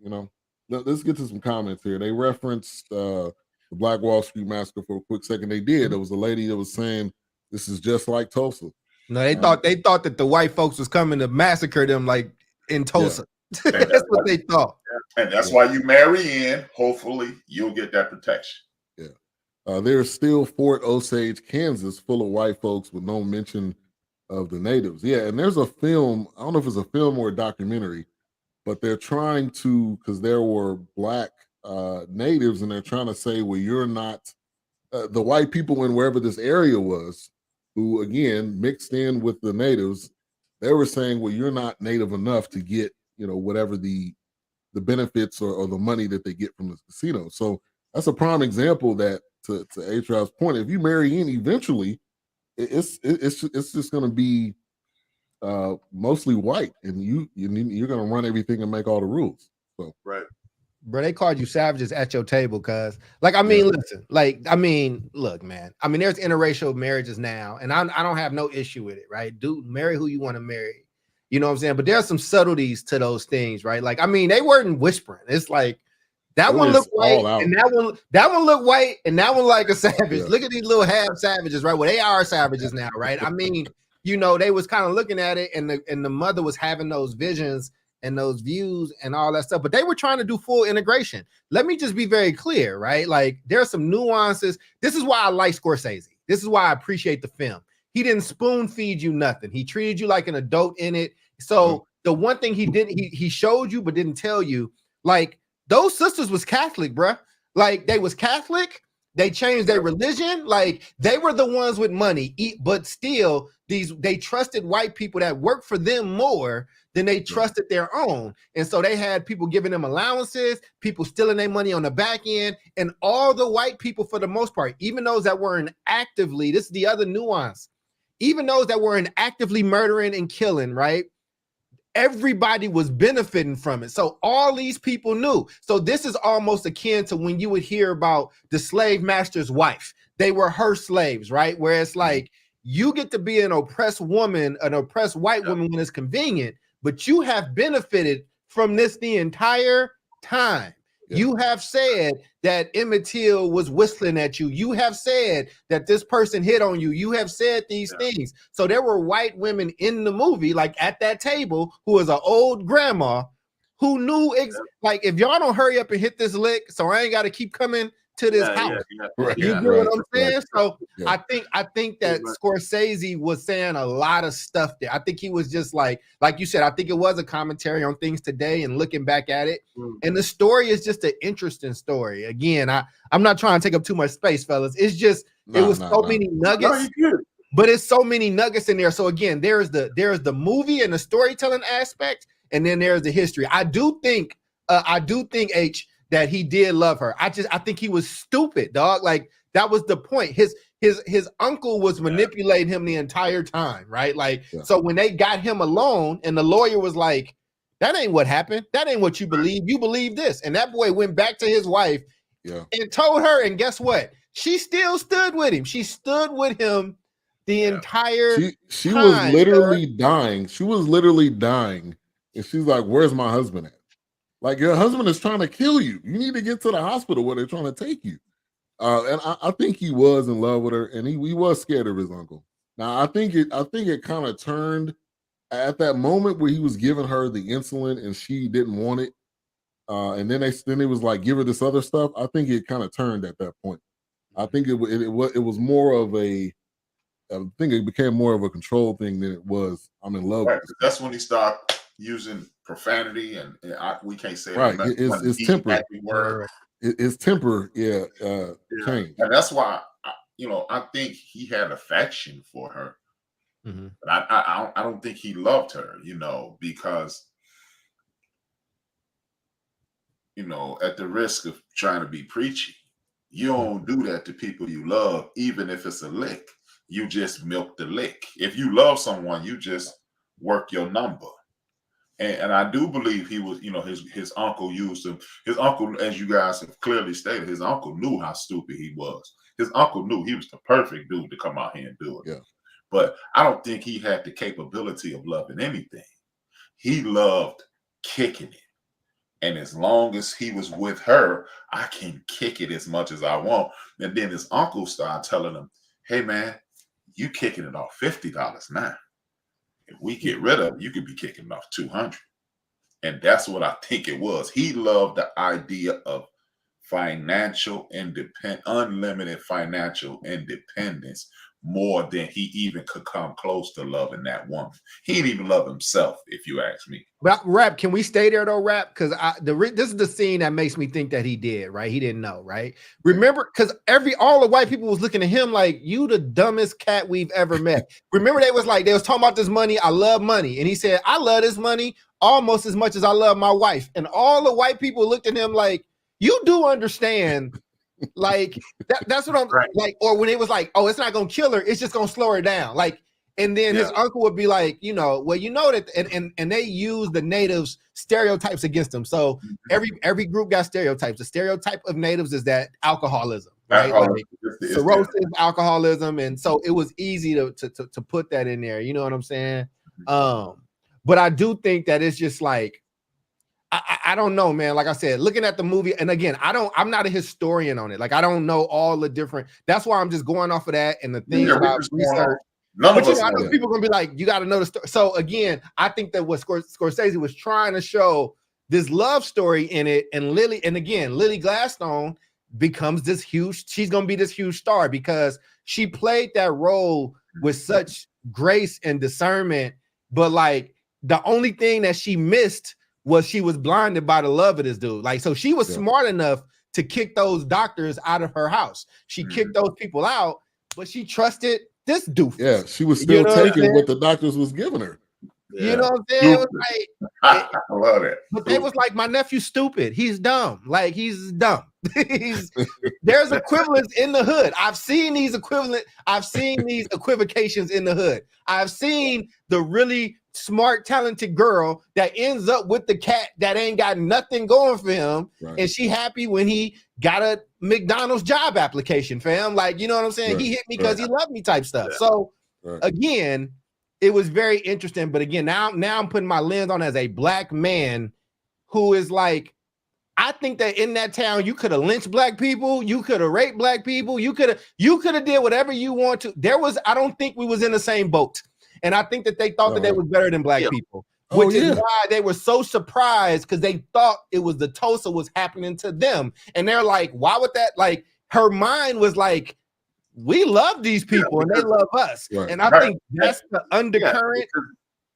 [SPEAKER 2] you know, let's get to some comments here. They referenced the Black Wall Street Massacre for a quick second. They did. There was a lady that was saying this is just like Tulsa.
[SPEAKER 3] No, they thought that the white folks was coming to massacre them like in Tulsa.
[SPEAKER 5] Yeah.
[SPEAKER 3] That's what they thought.
[SPEAKER 5] And that's why you marry in. Hopefully, you'll get that protection.
[SPEAKER 2] Yeah. There's still Fort Osage, Kansas, full of white folks with no mention of the natives. Yeah, and there's a film. I don't know if it's a film or a documentary, but they're trying to, because there were black natives, and they're trying to say, well, you're not the white people in wherever this area was, who again mixed in with the natives. They were saying, well, you're not native enough to get, whatever the benefits or the money that they get from the casino. So that's a prime example that, to A-Trap's point, if you marry in, eventually it's just going to be mostly white, and you're going to run everything and make all the rules. So
[SPEAKER 4] right.
[SPEAKER 3] Bro, they called you savages at your table, cuz. Like, I mean, listen, look, man. I mean, there's interracial marriages now, and I don't have no issue with it, right? Dude, marry who you want to marry. You know what I'm saying? But there's some subtleties to those things, right? Like, I mean, they weren't whispering. It's like that one looked white, and that one looked white, and that one like a savage. Yeah. Look at these little half savages, right? Well, they are savages now, right? I mean, they was kind of looking at it, and the mother was having those visions and those views and all that stuff, but they were trying to do full integration. Let me just be very clear, right? Like, there are some nuances. This is why I like Scorsese. This is why I appreciate the film. He didn't spoon feed you nothing. He treated you like an adult in it. So the one thing he didn't, he showed you but didn't tell you, like, those sisters was Catholic, bruh. Like, they was Catholic. They changed their religion. Like, they were the ones with money, but still they trusted white people that worked for them more than they trusted their own. And so they had people giving them allowances, people stealing their money on the back end, and all the white people, for the most part, even those that weren't actively, this is the other nuance, even those that weren't actively murdering and killing, right? Everybody was benefiting from it. So all these people knew. So this is almost akin to when you would hear about the slave master's wife. They were her slaves, right? Where it's like, you get to be an oppressed woman, an oppressed white woman when it's convenient, but you have benefited from this the entire time. Yeah. You have said that Emmett Till was whistling at you. You have said that this person hit on you. You have said these things. So there were white women in the movie, like at that table, who was an old grandma who knew, like, if y'all don't hurry up and hit this lick, so I ain't got to keep coming to this house.
[SPEAKER 2] Right,
[SPEAKER 3] you get what I'm saying? So I think that Scorsese was saying a lot of stuff there. I think he was just like you said, I think it was a commentary on things today and looking back at it. And the story is just an interesting story. Again, I'm not trying to take up too much space, fellas. It's just many nuggets. But it's so many nuggets in there. So again, there's the movie and the storytelling aspect, and then there's the history. I do think H, that he did love her. I think he was stupid, dog. Like, that was the point. His uncle was manipulating him the entire time, right? Like, so when they got him alone, and the lawyer was like, that ain't what happened. That ain't what you believe. You believe this. And that boy went back to his wife and told her, and guess what? She still stood with him. She stood with him the entire
[SPEAKER 2] she was literally dying. She was literally dying. And she's like, where's my husband at? Like, your husband is trying to kill you. You need to get to the hospital where they're trying to take you. And I think he was in love with her, and he was scared of his uncle. Now, I think it kind of turned at that moment where he was giving her the insulin and she didn't want it. And then it was like, give her this other stuff. I think it kind of turned at that point. I think it was more of I think it became more of a control thing than it was, I'm in love with you.
[SPEAKER 5] That's when he started using profanity, and we can't say
[SPEAKER 2] right. It's temper. It's temper, changed.
[SPEAKER 5] And that's why I think he had affection for her, but I don't think he loved her, because at the risk of trying to be preachy, you don't do that to people you love, even if it's a lick. You just milk the lick. If you love someone, you just work your number. And I do believe he was, his uncle used him. His uncle, as you guys have clearly stated, his uncle knew how stupid he was. His uncle knew he was the perfect dude to come out here and do it.
[SPEAKER 2] Yeah.
[SPEAKER 5] But I don't think he had the capability of loving anything. He loved kicking it. And as long as he was with her, I can kick it as much as I want. And then his uncle started telling him, hey, man, you kicking it off $50 now. If we get rid of it, you could be kicking it off $200. And that's what I think it was. He loved the idea of unlimited financial independence more than he even could come close to loving that woman. He didn't even love himself, if you ask me.
[SPEAKER 3] But Rap, can we stay there though, Rap? Because this is the scene that makes me think that he did, right? He didn't know, right? Remember, because all the white people was looking at him like, you the dumbest cat we've ever met. Remember, they was talking about this money. I love money. And he said, I love this money almost as much as I love my wife. And all the white people looked at him like, you do understand, like that's what I'm like. Or when it was like, oh, it's not gonna kill her, it's just gonna slow her down. Like, and then his uncle would be like, that, and they use the natives stereotypes against them. So every group got stereotypes. The stereotype of natives is that alcoholism, right? Like, cirrhosis, alcoholism, and so it was easy to put that in there. You know what I'm saying? But I do think that it's just like, I don't know, man. Like I said, looking at the movie, and again, I'm not a historian on it. Like, I don't know all the different. That's why I'm just going off of that and the things about research. But I know people are gonna be like, you got to know the story. So again, I think that what Scorsese was trying to show this love story in it, and Lily Gladstone becomes this huge. She's gonna be this huge star because she played that role with such grace and discernment. But like, the only thing that she missed was she was blinded by the love of this dude. Like, so she was smart enough to kick those doctors out of her house. She kicked those people out, but she trusted this doofus.
[SPEAKER 2] Yeah, she was still taking what the doctors was giving her.
[SPEAKER 3] You know what I'm saying? It was like,
[SPEAKER 5] I love it.
[SPEAKER 3] But they was like, my nephew's stupid. He's dumb. Like, he's dumb. There's equivalents in the hood. I've seen these equivocations in the hood. I've seen the really smart, talented girl that ends up with the cat that ain't got nothing going for him. Right. And she happy when he got a McDonald's job application, fam. Like, you know what I'm saying? Right. He hit me because he loved me type stuff. Yeah. So again, it was very interesting. But again, now I'm putting my lens on as a black man who is like, I think that in that town, you could have lynched black people, you could have raped black people, you could have did whatever you want to. I don't think we was in the same boat. And I think that they thought that they was better than black people, which is why they were so surprised, because they thought it was the Tulsa was happening to them. And they're like, why would that? Like, her mind was like, we love these people and they love us. Right. And I think that's the undercurrent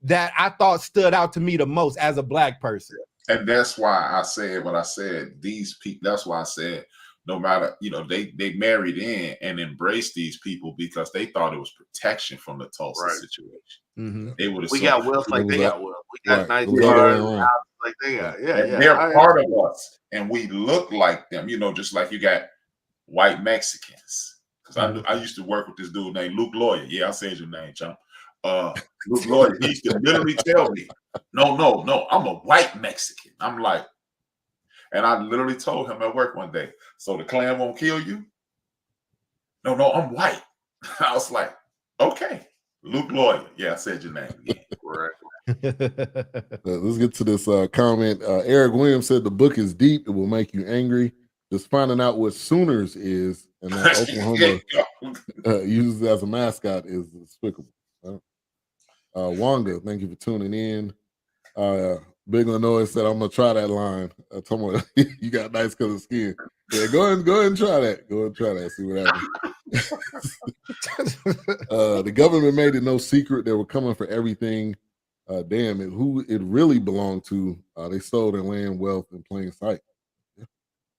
[SPEAKER 3] that I thought stood out to me the most as a black person.
[SPEAKER 5] And that's why I said what I said. These people, that's why I said, no matter, they married in and embraced these people because they thought it was protection from the Tulsa situation.
[SPEAKER 3] Mm-hmm.
[SPEAKER 5] They would have.
[SPEAKER 4] We got wealth like they got wealth. We got nice cars like they got. Yeah.
[SPEAKER 5] They're part of us, and we look like them. Just like you got white Mexicans. Because I used to work with this dude named Luke Lawyer. Yeah, I said your name, Chump. Luke Lawyer. He used to literally tell me, "No, I'm a white Mexican." I'm like. And I literally told him at work one day, so the Klan won't kill you? No, I'm white. I was like, okay. Luke Lawyer. Yeah, I said your name again.
[SPEAKER 2] Let's get to this comment. Eric Williams said the book is deep. It will make you angry. Just finding out what Sooners is and that Oklahoma uses as a mascot is despicable. Wanga, thank you for tuning in. Big Lanois said, I'm gonna try that line. I told him you got nice colored skin. Yeah, go ahead and try that. Go ahead and try that. See what happens. The government made it no secret they were coming for everything. Damn it, who it really belonged to. They stole their land, wealth in plain sight. Yeah.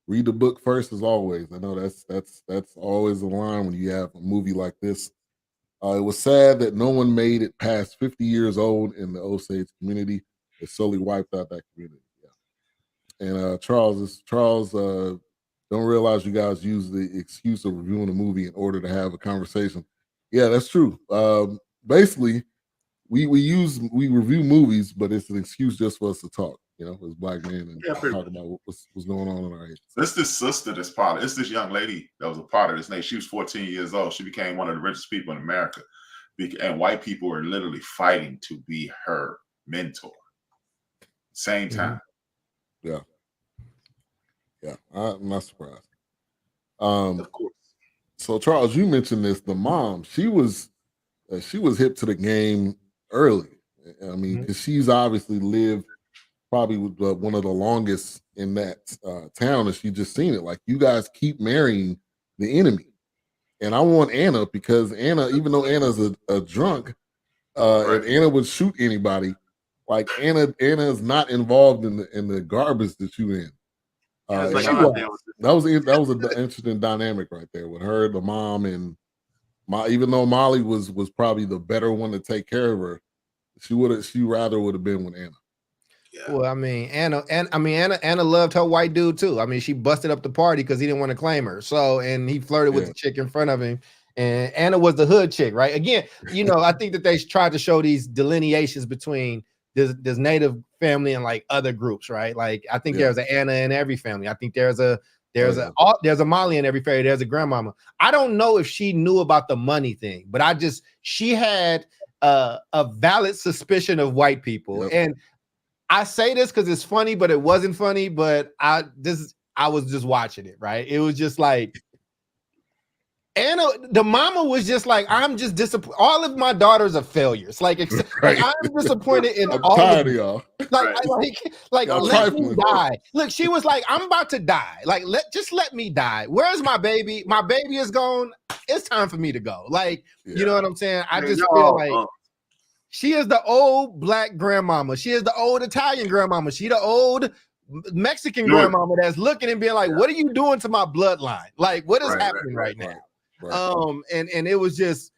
[SPEAKER 2] Read the book first, as always. I know that's always a line when you have a movie like this. It was sad that no one made it past 50 years old in the Osage community. It solely wiped out that community. Yeah. And Charles don't realize you guys use the excuse of reviewing a movie in order to have a conversation. Yeah, that's true. Basically, we review movies, but it's an excuse just for us to talk, you know, as black men and
[SPEAKER 4] Yeah, pretty
[SPEAKER 2] talk about what's going on in our heads.
[SPEAKER 5] It's this sister that's part of it's this young lady that was a part of this nation. She was 14 years old. She became one of the richest people in America. And white people were literally fighting to be her mentor. Same time.
[SPEAKER 2] Yeah, I'm not surprised.
[SPEAKER 4] Of course.
[SPEAKER 2] So Charles, you mentioned this. The mom, she was hip to the game early. I mean, 'cause she's obviously lived probably with one of the longest in that town, and she just seen it. Like, you guys keep marrying the enemy, and I want Anna because Anna, even though Anna's a drunk, and Anna would shoot anybody. Like, Anna is not involved in the garbage that you in.
[SPEAKER 4] It's like,
[SPEAKER 2] She
[SPEAKER 4] I'm not
[SPEAKER 2] was.
[SPEAKER 4] down with this.
[SPEAKER 2] That was an interesting dynamic right there with her, the mom, and even though Molly was probably the better one to take care of her, she rather would have been with Anna.
[SPEAKER 4] Yeah.
[SPEAKER 3] Well, I mean, Anna loved her white dude too. I mean, she busted up the party because he didn't want to claim her. So, and he flirted with the chick in front of him. And Anna was the hood chick, right? Again, you know, I think that they tried to show these delineations between this native family and like other groups, right? Like, I think there's an Anna in every family. I think there's a Molly in every family. There's a grandmama. I don't know if she knew about the money thing, but she had a valid suspicion of white people.
[SPEAKER 2] Yep.
[SPEAKER 3] And I say this because it's funny, but it wasn't funny. But I was just watching it, right? It was just like Anna, the mama was just like, I'm just disappointed. All of my daughters are failures. Like, like I'm disappointed in
[SPEAKER 2] I'm
[SPEAKER 3] all
[SPEAKER 2] tired
[SPEAKER 3] of
[SPEAKER 2] of y'all.
[SPEAKER 3] like
[SPEAKER 2] Y'all
[SPEAKER 3] let me
[SPEAKER 2] trifling.
[SPEAKER 3] die. Look, she was like, I'm about to die. Like, let me die. Where's my baby? My baby is gone. It's time for me to go. Like, you know what I'm saying? I just feel like she is the old black grandmama. She is the old Italian grandmama. She the old Mexican grandmama that's looking and being like, what are you doing to my bloodline? Like, what is happening right now?
[SPEAKER 2] Right.
[SPEAKER 3] And it was just,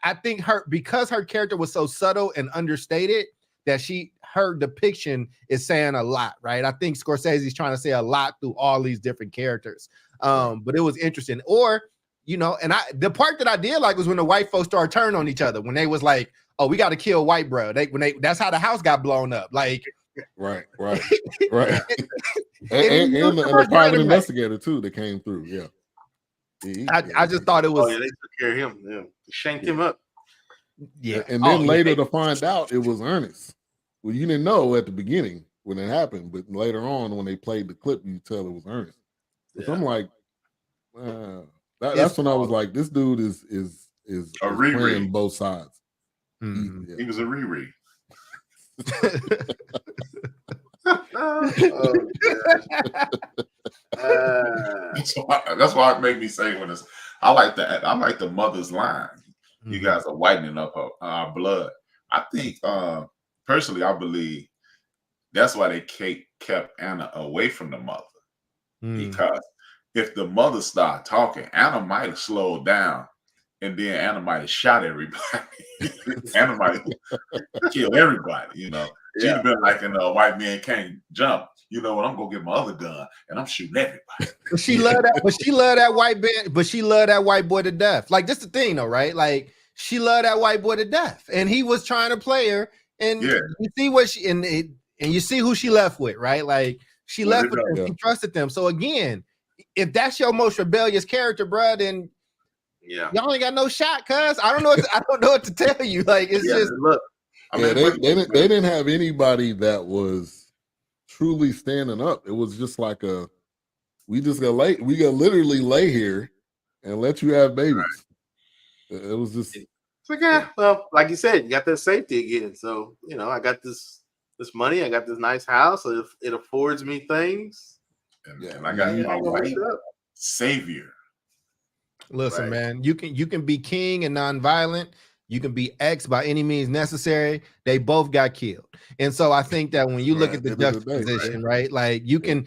[SPEAKER 3] I think because her character was so subtle and understated that her depiction is saying a lot, right? I think Scorsese's trying to say a lot through all these different characters. But it was interesting. Or, you know, and the part that I did like was when the white folks started turning on each other, when they was like, oh, we got to kill white bro. That's how the house got blown up. Like,
[SPEAKER 2] right. and the private investigator too that came through. Yeah.
[SPEAKER 3] I just thought it was.
[SPEAKER 4] Oh, yeah, they took care of him. Yeah, shanked him up.
[SPEAKER 3] Yeah,
[SPEAKER 2] and then later to find out it was Ernest. Well, you didn't know at the beginning when it happened, but later on when they played the clip, you tell it was Ernest. So I'm like, that's when I was like, this dude is playing both sides.
[SPEAKER 5] He was a Riri. That's why it made me say when I like the mother's line. You guys are whitening up our blood. I think personally, I believe that's why they kept Anna away from the mother. Because if the mother started talking, Anna might have slowed down, and then Anna might have shot everybody. Anna might have killed everybody, you know. She'd have been like in White Man Can't Jump. You know what? I'm gonna get my other gun and I'm shooting everybody.
[SPEAKER 3] But she loved that white band, but she loved that white boy to death. Like, this the thing though, right? Like, she loved that white boy to death. And he was trying to play her. And you see what and you see who she left with, right? Like, she left with them, she trusted them. So again, if that's your most rebellious character, bro, then y'all ain't got no shot, cuz I don't know what to tell you. Like, it's just
[SPEAKER 4] look.
[SPEAKER 2] I mean, they didn't have anybody that was truly standing up. It was just like we gotta literally lay here and let you have babies. Right. It was just
[SPEAKER 4] like, well, like you said, you got that safety again. So, you know, I got this money, I got this nice house, so it affords me things.
[SPEAKER 5] And I got my white savior.
[SPEAKER 3] Listen, man, you can be king and nonviolent. You can be X by any means necessary. They both got killed. And so I think that when you look at the juxtaposition, right? Like, you can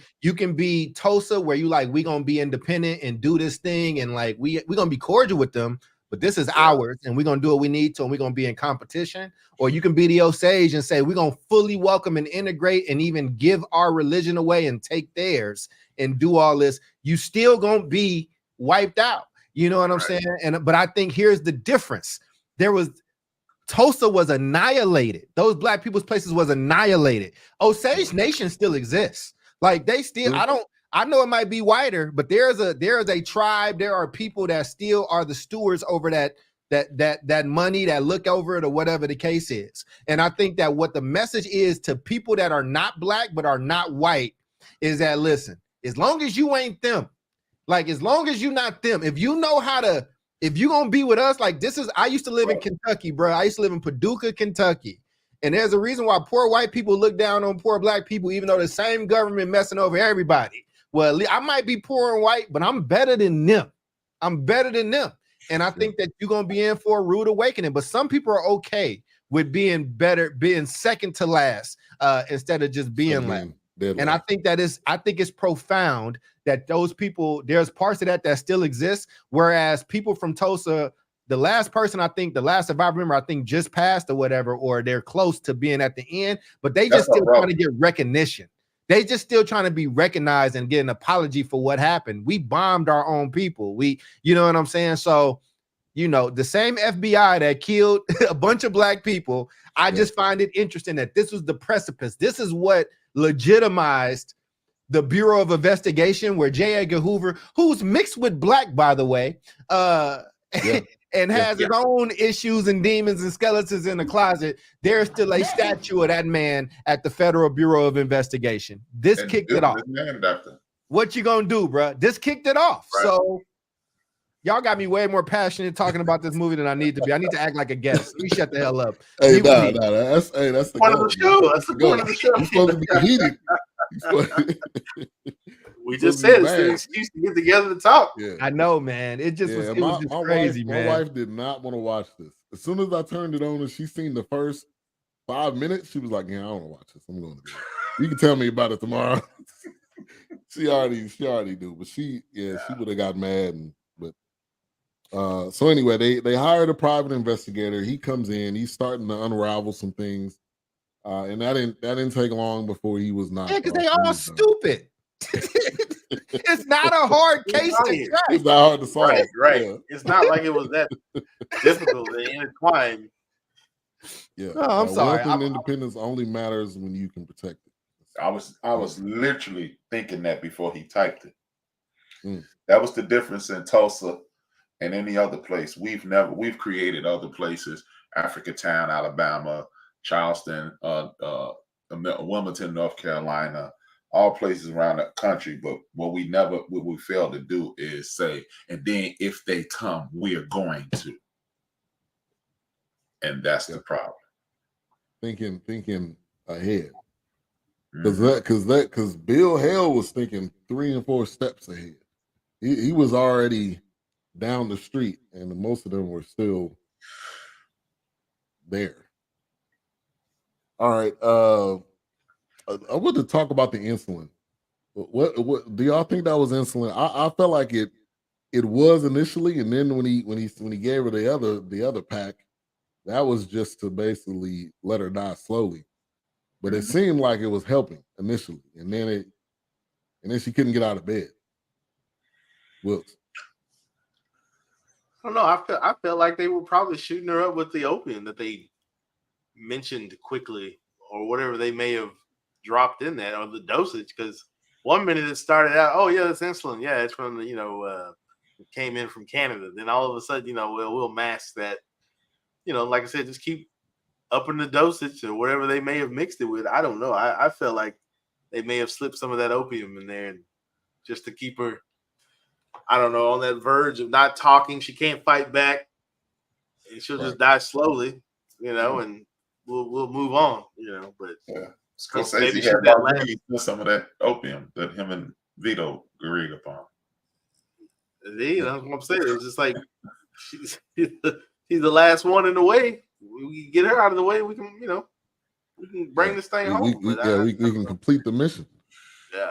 [SPEAKER 3] be Tosa, where you like, we gonna be independent and do this thing, and like we gonna be cordial with them, but this is ours, and we're gonna do what we need to, and we're gonna be in competition. Or you can be the Osage and say, we're gonna fully welcome and integrate and even give our religion away and take theirs and do all this. You still gonna be wiped out. You know what I'm saying? But I think here's the difference. There was Tulsa was annihilated. Those black people's places was annihilated. Osage Nation still exists. Like they still, I know it might be whiter, but there is a tribe. There are people that still are the stewards over that money, that look over it, or whatever the case is. And I think that what the message is to people that are not black but are not white is that, listen, as long as you ain't them, like as long as you not them, if you know how to, if you're gonna be with us, like this is, I used to live in Kentucky, bro. I used to live in Paducah, Kentucky. And there's a reason why poor white people look down on poor black people, even though the same government messing over everybody. Well, I might be poor and white, but I'm better than them. I'm better than them. And I think that you're gonna be in for a rude awakening. But some people are okay with being better, being second to last, instead of just being last. And I think it's profound that those people, there's parts of that still exist. Whereas people from Tulsa, the last survivor member, I think just passed or whatever, or they're close to being at the end, but they just still trying to get recognition. They just still trying to be recognized and get an apology for what happened. We bombed our own people. You know what I'm saying? So, the same FBI that killed a bunch of black people, I just find it interesting that this was the precipice. This is what legitimized the Bureau of Investigation, where J. Edgar Hoover, who's mixed with black, by the way, and has his own issues and demons and skeletons in the closet, there's still a statue of that man at the Federal Bureau of Investigation. This kicked it off. What you gonna do, bro? This kicked it off. Right. So y'all got me way more passionate talking about this movie than I need to be. I need to act like a guest. Let me shut the hell up.
[SPEAKER 2] Hey, that's the
[SPEAKER 4] point of the show. That's the point of the show.
[SPEAKER 2] You're supposed to be heated.
[SPEAKER 4] We just said it's an excuse to get together to talk.
[SPEAKER 2] Yeah.
[SPEAKER 3] I know, man. It was just crazy, man.
[SPEAKER 2] My wife did not want to watch this. As soon as I turned it on and she seen the first 5 minutes, she was like, "Yeah, I don't want to watch this. I'm going to bed. You can tell me about it tomorrow." she already knew, but she would have got mad. So anyway, they hired a private investigator. He comes in. He's starting to unravel some things, and that didn't take long before he was not.
[SPEAKER 3] Yeah, because they all stupid. It's not a hard case to crack.
[SPEAKER 2] It's not hard to solve.
[SPEAKER 4] Right. Yeah. It's not like it was that difficult to intertwine.
[SPEAKER 2] Yeah.
[SPEAKER 3] Oh, I'm sorry.
[SPEAKER 2] Wealth and independence only matters when you can protect it.
[SPEAKER 5] I was literally thinking that before he typed it. That was the difference in Tulsa and any other place. We've created other places: Africatown, Alabama, Charleston, Wilmington, North Carolina, all places around the country. But what we fail to do is say, and then if they come, we are going to. And that's the problem.
[SPEAKER 2] Thinking ahead. Because Bill Hale was thinking 3 and 4 steps ahead. He was already down the street, and most of them were still there. All right. I want to talk about the insulin. What do y'all think that was insulin? I felt like it was initially, and then when he gave her the other pack, that was just to basically let her die slowly. But it seemed like it was helping initially, and then she couldn't get out of bed. Wilkes.
[SPEAKER 4] I don't know. I felt like they were probably shooting her up with the opium that they mentioned quickly, or whatever they may have dropped in that, or the dosage. Because 1 minute it started out, oh yeah, it's insulin. Yeah, it's from the it came in from Canada. Then all of a sudden, we'll mask that. Like I said, just keep upping the dosage or whatever they may have mixed it with. I don't know. I felt like they may have slipped some of that opium in there, and just to keep her, I don't know, on that verge of not talking. She can't fight back, and she'll just die slowly, and we'll move on, But
[SPEAKER 5] Scorsese had some of that opium that him and Vito agreed upon.
[SPEAKER 4] That's what I'm saying. It's just like she's the last one in the way. We get her out of the way. We can, we can bring this thing home.
[SPEAKER 2] We can complete the mission.
[SPEAKER 4] Yeah.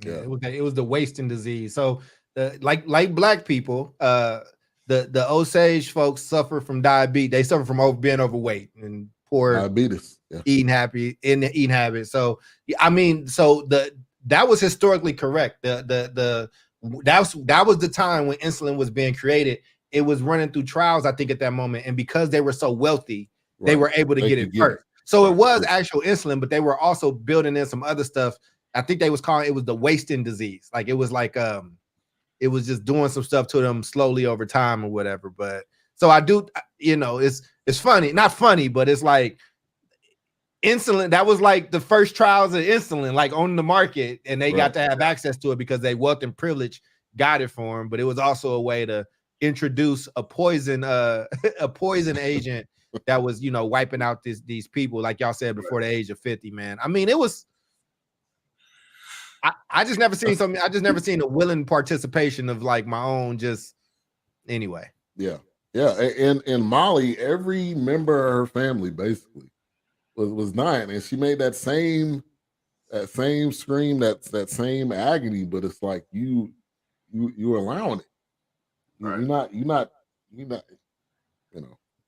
[SPEAKER 3] It was the wasting disease. So, like black people, the Osage folks suffer from diabetes. They suffer from being overweight and poor
[SPEAKER 2] diabetes,
[SPEAKER 3] eating habits. So, I mean, that was historically correct. That was the time when insulin was being created. It was running through trials, I think, at that moment. And because they were so wealthy, they were able to
[SPEAKER 2] They
[SPEAKER 3] get
[SPEAKER 2] could
[SPEAKER 3] it
[SPEAKER 2] get
[SPEAKER 3] first. So it
[SPEAKER 2] Right,
[SPEAKER 3] was
[SPEAKER 2] true.
[SPEAKER 3] actual insulin, but they were also building in some other stuff. I think they was calling it was the wasting disease. Like it was like it was just doing some stuff to them slowly over time or whatever. But so I do, you know, it's funny, not funny, but it's like insulin. That was like the first trials of insulin, like on the market, and they got to have access to it because they wealth and privilege got it for them. But it was also a way to introduce a poison, a poison agent that was, you know, wiping out these people, like y'all said, before the age of 50. Man, I mean, it was. I just never seen something. I just never seen a willing participation of like my own. Just anyway.
[SPEAKER 2] Yeah. And Molly, every member of her family basically was dying, and she made that same scream, that same agony. But it's like you're allowing it. You're not. You know.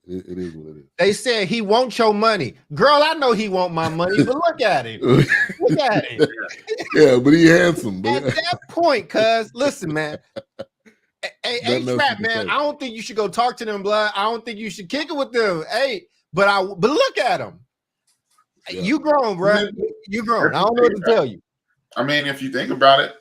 [SPEAKER 2] It is what it is.
[SPEAKER 3] They said he wants your money. Girl, I know he want my money, but look at him. Look at him.
[SPEAKER 2] Yeah, but he handsome.
[SPEAKER 3] At that point, cuz, listen, man. Hey,
[SPEAKER 2] Nothing else
[SPEAKER 3] Trap,
[SPEAKER 2] you can
[SPEAKER 3] man,
[SPEAKER 2] say.
[SPEAKER 3] I don't think you should go talk to them, blood. I don't think you should kick it with them. Hey, but look at him.
[SPEAKER 2] Yeah.
[SPEAKER 3] You grown, bro. You grown. I don't know what to tell you.
[SPEAKER 5] I mean, if you think about it,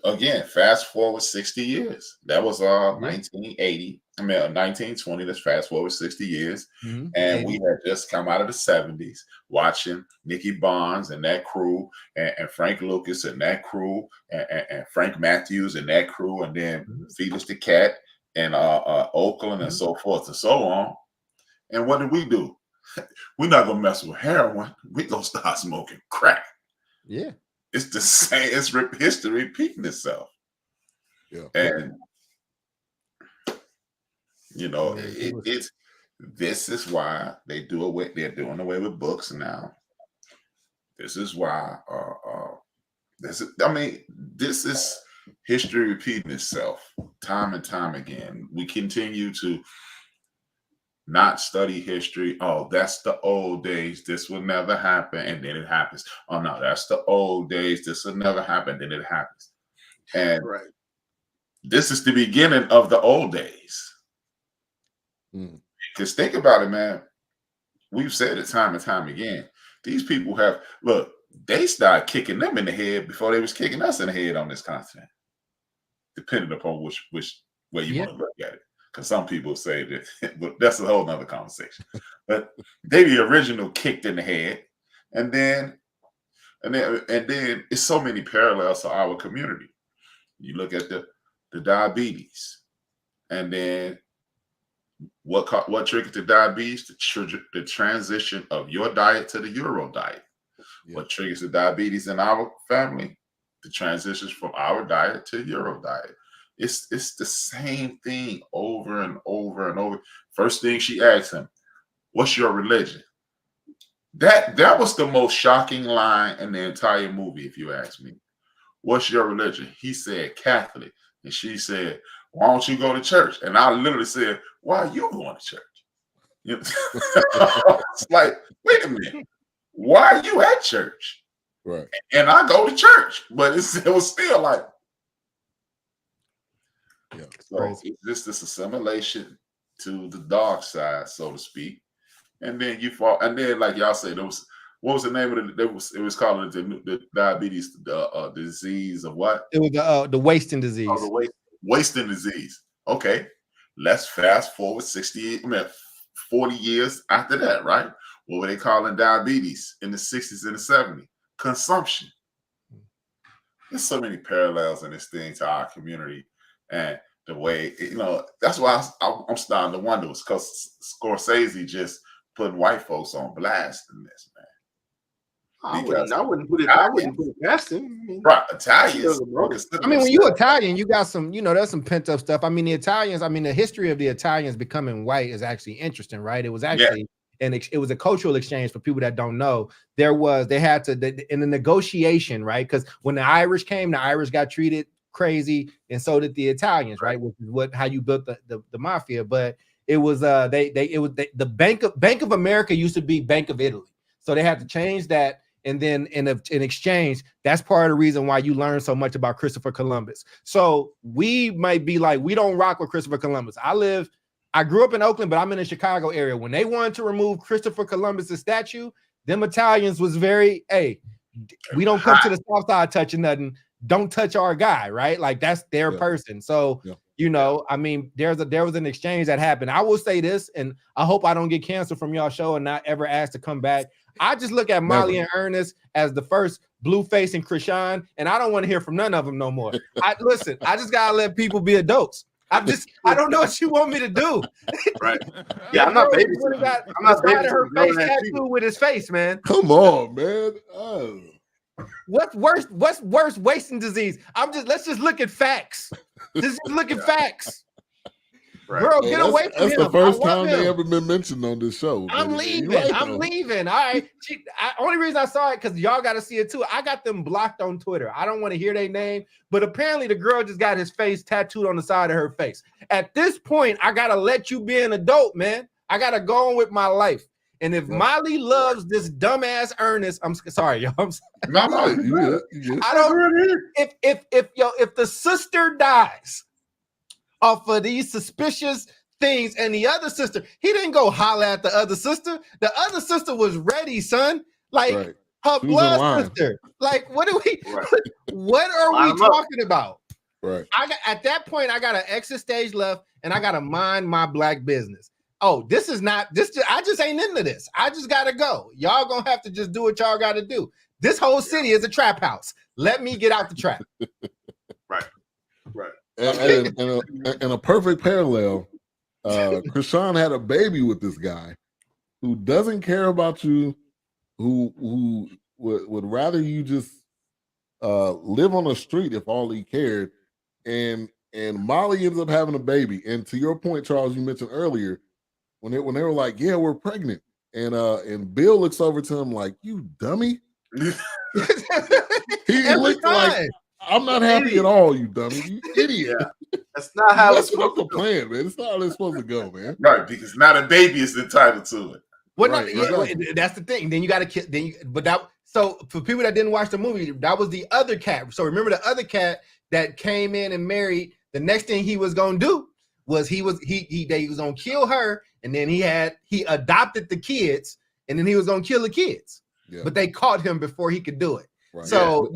[SPEAKER 5] again, fast forward 60 years. That was 1980. I mean, 1920. Let's fast forward 60 years.
[SPEAKER 3] Mm-hmm.
[SPEAKER 5] And we had just come out of the 70s watching Nicky Barnes and that crew, and Frank Lucas and that crew, and Frank Matthews and that crew, and then Felix the Cat and Oakland and so forth and so on. And what did we do? We're not going to mess with heroin. We're going to start smoking crack.
[SPEAKER 3] Yeah.
[SPEAKER 5] It's the same. It's history repeating itself.
[SPEAKER 2] Yeah.
[SPEAKER 5] And you know, it's this is why they're doing away with books now. This is why this is history repeating itself time and time again. We continue to not study history. Oh, that's the old days. This will never happen, and then it happens. Oh no, that's the old days. This will never happen, then it happens. And this is the beginning of the old days. Because think about it, man. We've said it time and time again. These people they started kicking them in the head before they was kicking us in the head on this continent, depending upon which way you want to look at it. Because some people say that, but that's a whole nother conversation. But they the original kicked in the head, and then it's so many parallels to our community. You look at the diabetes, and then what triggered the diabetes? The transition of your diet to the Euro diet. Yeah. What triggers the diabetes in our family? The transitions from our diet to Euro diet. It's the same thing over and over and over. First thing she asked him, "What's your religion?" That was the most shocking line in the entire movie, if you ask me. What's your religion? He said Catholic, and she said, "Why don't you go to church?" And I literally said, "Why are you going to church?" You know? It's like, wait a minute, why are you at church?
[SPEAKER 2] Right.
[SPEAKER 5] And I go to church, but it was still like, so it's just this assimilation to the dark side, so to speak. And then you fall, and then like y'all say, what was the name of it? It was called the diabetes, the disease of what?
[SPEAKER 3] It was the wasting disease.
[SPEAKER 5] Oh, the wasting disease. Okay, let's fast forward 40 years after that, right? What were they calling diabetes in the 60s and the 70s? Consumption. There's so many parallels in this thing to our community, and the way, that's why I'm starting to wonder, because Scorsese just putting white folks on blast in this, man.
[SPEAKER 4] I wouldn't put it past him.
[SPEAKER 5] Right, Italians.
[SPEAKER 3] I mean, when you're Italian, you got some, there's some pent up stuff. I mean, the history of the Italians becoming white is actually interesting, right? It was actually, it was a cultural exchange for people that don't know. In the negotiation, right? Because when the Irish came, the Irish got treated crazy, and so did the Italians, right? Which is how you built the mafia. But it was the Bank of America used to be Bank of Italy, so they had to change that. And then in exchange, that's part of the reason why you learn so much about Christopher Columbus. So we might be like, we don't rock with Christopher Columbus. I live I grew up in Oakland, but I'm in the Chicago area. When they wanted to remove Christopher Columbus's statue, them Italians was very, hey, we don't come to the South Side touching nothing. Don't touch our guy, right? Like that's their person. So, you know, I mean, there was an exchange that happened. I will say this, and I hope I don't get canceled from y'all show and not ever asked to come back. I just look at Molly and Ernest as the first Blueface and Krishan, and I don't want to hear from none of them no more. I just gotta let people be adults. I don't know what you want me to do.
[SPEAKER 4] Right. Yeah, I'm not baby.
[SPEAKER 3] I'm not baby. Her face tattoo with his face, man.
[SPEAKER 2] Come on, man. Oh.
[SPEAKER 3] What's worse? Wasting disease. Let's just look at facts. Just look at facts.
[SPEAKER 4] Right.
[SPEAKER 3] Girl, get away from him.
[SPEAKER 2] That's the first time they ever been mentioned on this show.
[SPEAKER 3] I'm leaving. I'm leaving. All right. Only reason I saw it because y'all got to see it too. I got them blocked on Twitter. I don't want to hear their name, but apparently the girl just got his face tattooed on the side of her face. At this point, I gotta let you be an adult, man. I gotta go on with my life. And if Molly loves this dumbass Ernest, I'm sorry, y'all. I'm sorry. I don't. If the sister dies off of these suspicious things, and the other sister, he didn't go holler at the other sister. The other sister was ready, son. Like her blood sister. Like, what are we talking about?
[SPEAKER 2] Right.
[SPEAKER 3] At that point, I got an exit stage left, and I gotta mind my black business. Oh, this is not this. I just ain't into this. I just gotta go. Y'all gonna have to just do what y'all gotta do. This whole city is a trap house. Let me get out the trap.
[SPEAKER 4] Right.
[SPEAKER 2] And a perfect parallel, Krishan had a baby with this guy who doesn't care about you, who would rather you just live on the street if all he cared. And Molly ends up having a baby. And to your point, Charles, you mentioned earlier, when they were like, "Yeah, we're pregnant," and Bill looks over to him like, "You dummy." He looked like, "I'm not happy at all, you dummy, you idiot."
[SPEAKER 4] That's not how it's
[SPEAKER 2] supposed to play, man. It's not how it's supposed to go, man.
[SPEAKER 5] Right, because now the baby is entitled to it.
[SPEAKER 3] Well, that's the thing. Then you got to So for people that didn't watch the movie, that was the other cat. So remember the other cat that came in and married. The next thing he was gonna do was he was gonna kill her, and then he adopted the kids, and then he was gonna kill the kids. Yeah. But they caught him before he could do it. Right. So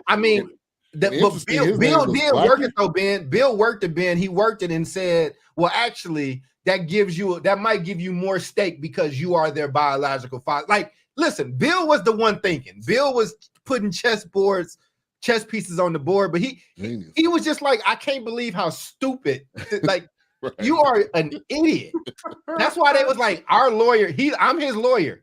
[SPEAKER 3] I mean. But Bill did work it though, Ben. Bill worked it, Ben. He worked it and said, well, actually, that might give you more stake because you are their biological father. Like, listen, Bill was the one thinking. Bill was putting chess pieces on the board, but he was just like, I can't believe how stupid. Like, right. You are an idiot. That's why they was like, our lawyer, I'm his lawyer.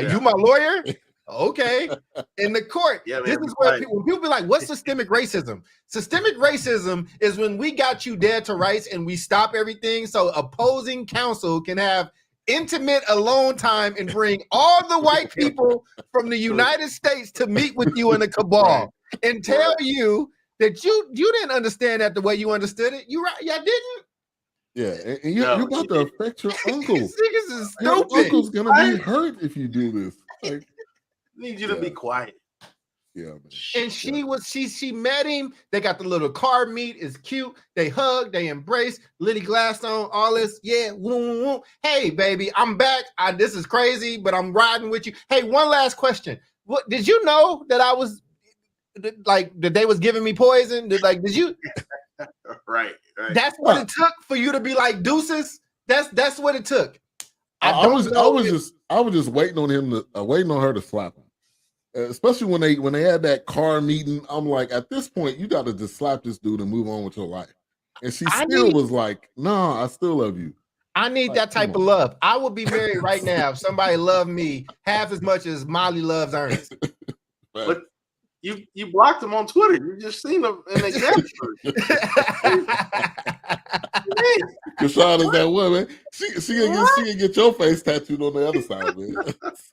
[SPEAKER 3] You my lawyer? Okay, in the court, this is where when people be like, "What's systemic racism?" Systemic racism is when we got you dead to rights and we stop everything so opposing counsel can have intimate alone time and bring all the white people from the United States to meet with you in a cabal and tell you that you didn't understand that the way you understood it. You didn't.
[SPEAKER 2] Yeah, and you're about to affect your uncle. Your uncle's gonna be hurt if you do this. Like,
[SPEAKER 4] need you to be quiet.
[SPEAKER 2] Yeah, man.
[SPEAKER 3] And she met him. They got the little car meet. It's cute. They hug. They embrace. Lily Gladstone. All this. Yeah. Woo, woo. Hey, baby, I'm back. This is crazy, but I'm riding with you. Hey, one last question. What did you know that I was like that they was giving me poison? Did you?
[SPEAKER 4] Right.
[SPEAKER 3] That's what it took for you to be like deuces. That's what it took.
[SPEAKER 2] I was just waiting on her to slap him, especially when they had that car meeting. I'm like, at this point, you got to just slap this dude and move on with your life. And she was like, "No, I still love you."
[SPEAKER 3] I need that type of love. I would be married right now if somebody loved me half as much as Molly loves Ernest.
[SPEAKER 4] But you blocked him on Twitter. You just seen him in the capture.
[SPEAKER 2] Krishan is that woman. She can get your face tattooed on the other side, man.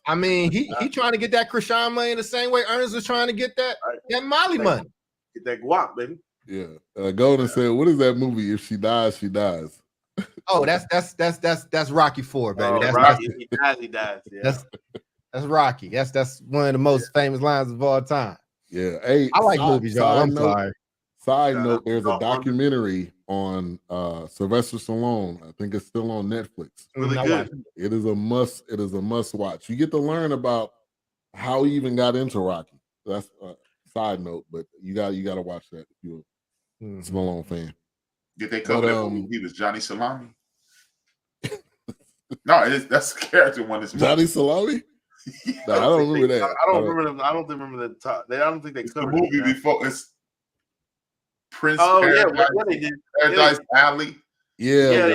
[SPEAKER 3] I mean, he trying to get that Krishan money the same way Ernest was trying to get that Molly money.
[SPEAKER 4] Get that guap, baby.
[SPEAKER 2] Yeah. Golden said, "What is that movie? If she dies, she dies."
[SPEAKER 3] Oh, that's Rocky IV, baby. That's
[SPEAKER 4] Rocky. He dies. Yeah.
[SPEAKER 3] That's Rocky. That's one of the most famous lines of all time.
[SPEAKER 2] Yeah. Hey,
[SPEAKER 3] I like movies, y'all. I'm sorry.
[SPEAKER 2] Side note, there's a documentary on Sylvester Stallone. I think it's still on Netflix.
[SPEAKER 4] Really
[SPEAKER 3] I
[SPEAKER 4] good.
[SPEAKER 3] watched it.
[SPEAKER 2] It is a must. It is a must watch. You get to learn about how he even got into Rocky. That's a side note, but you got to watch that if you're a
[SPEAKER 3] Mhm.
[SPEAKER 2] Stallone fan.
[SPEAKER 5] Did they cover that
[SPEAKER 2] But,
[SPEAKER 5] movie? He was Johnny Salami. No, that's the character one. Is
[SPEAKER 2] Johnny Salami? No, I don't remember that.
[SPEAKER 4] I don't remember them. I don't remember the top. I don't think they
[SPEAKER 5] It's the
[SPEAKER 4] covered
[SPEAKER 5] movie
[SPEAKER 4] it.
[SPEAKER 5] before. It's Prince
[SPEAKER 4] Oh yeah,
[SPEAKER 5] Paradise,
[SPEAKER 4] yeah, they did.
[SPEAKER 5] Paradise Alley.
[SPEAKER 2] Yeah.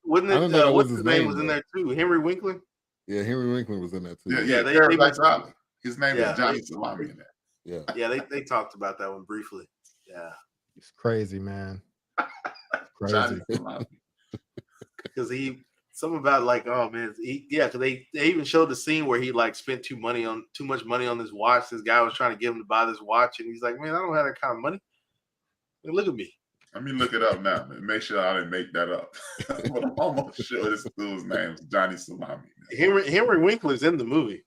[SPEAKER 4] Wasn't
[SPEAKER 2] I
[SPEAKER 4] it?
[SPEAKER 2] didn't know that was
[SPEAKER 4] What's
[SPEAKER 2] his
[SPEAKER 4] his name
[SPEAKER 2] name,
[SPEAKER 4] was in
[SPEAKER 2] though.
[SPEAKER 4] there too. Henry Winkler.
[SPEAKER 2] Yeah, Henry Winkler was in that too.
[SPEAKER 5] Yeah,
[SPEAKER 4] they-
[SPEAKER 5] Paradise
[SPEAKER 4] they-
[SPEAKER 5] Alley. His name
[SPEAKER 4] Yeah,
[SPEAKER 5] is Johnny Salami in there.
[SPEAKER 2] Yeah.
[SPEAKER 4] Yeah, they talked about that one briefly. Yeah,
[SPEAKER 3] It's crazy, man. It's
[SPEAKER 5] Johnny
[SPEAKER 3] crazy.
[SPEAKER 5] Salami.
[SPEAKER 4] because something about like, oh man, because they even showed the scene where he like spent too much money on this watch. This guy was trying to get him to buy this watch, and he's like, man, I don't have that kind of money. Like, look at me.
[SPEAKER 5] Let me look it up now. Make sure I didn't make that up. But I'm almost sure this dude's name is Johnny Salami.
[SPEAKER 4] Henry Winkler's in the movie.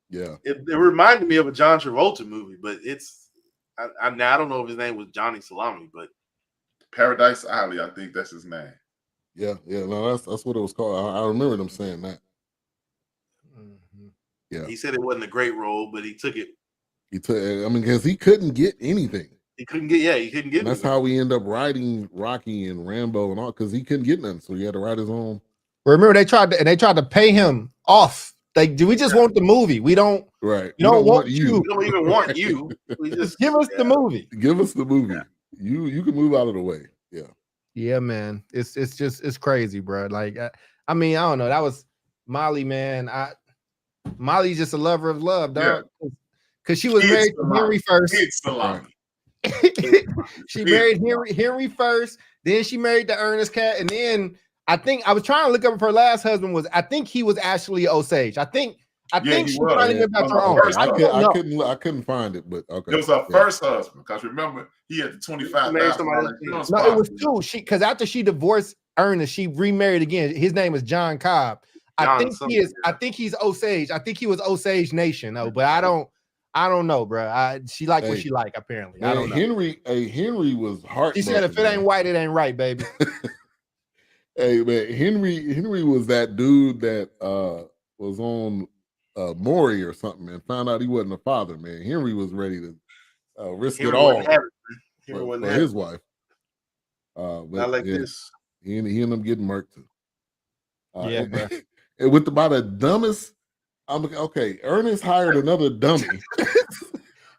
[SPEAKER 2] Yeah.
[SPEAKER 4] It reminded me of a John Travolta movie, but I don't know if his name was Johnny Salami, but
[SPEAKER 5] Paradise Alley, I think that's his name.
[SPEAKER 2] Yeah. No, that's what it was called. I remember them saying that.
[SPEAKER 3] Mhm.
[SPEAKER 2] Yeah.
[SPEAKER 4] he said it wasn't a great role, but he took it.
[SPEAKER 2] He took. I mean, because he couldn't get anything.
[SPEAKER 4] He couldn't get. Yeah, he couldn't get.
[SPEAKER 2] And that's how we end up writing Rocky and Rambo and all, because he couldn't get nothing, so he had to write his own.
[SPEAKER 3] Remember, they tried to pay him off. Like, do we just want the movie? We don't.
[SPEAKER 2] Right.
[SPEAKER 3] We don't want you.
[SPEAKER 4] We don't even want you. We just
[SPEAKER 3] Give us the movie.
[SPEAKER 2] Give us the movie. You can move out of the way. Yeah.
[SPEAKER 3] Yeah, man. It's crazy, bro. Like, I mean, I don't know. That was Molly, man. Molly's just a lover of love, dog. Because she was
[SPEAKER 5] Kids
[SPEAKER 3] married to
[SPEAKER 5] Salami.
[SPEAKER 3] Henry first.
[SPEAKER 5] It's Salami.
[SPEAKER 3] She married Henry first. Then she married the Ernest Cat, and then I think I was trying to look up if her last husband was. I think he was actually Osage. I think
[SPEAKER 5] he
[SPEAKER 3] she
[SPEAKER 5] was.
[SPEAKER 3] finally went back to her own.
[SPEAKER 5] First
[SPEAKER 2] I couldn't find it, but okay.
[SPEAKER 5] It was her first husband, because remember, he had the $25,000.
[SPEAKER 3] No, it was two. Because after she divorced Ernest, she remarried again. His name is John Cobb. I think he's Osage. I think he was Osage Nation. No, but I don't know, bro. She like what she like. Apparently, I don't know.
[SPEAKER 2] Henry was heartbroken.
[SPEAKER 3] She said, "If it ain't white, it ain't right, baby."
[SPEAKER 2] Hey man, Henry was that dude that was on Maury or something and found out he wasn't a father. Man, Henry was ready to risk it all for his wife. But
[SPEAKER 4] not like this.
[SPEAKER 2] He ended up getting murked too.
[SPEAKER 3] Yeah, bro.
[SPEAKER 2] And with about the dumbest. Okay. Ernest hired another dummy.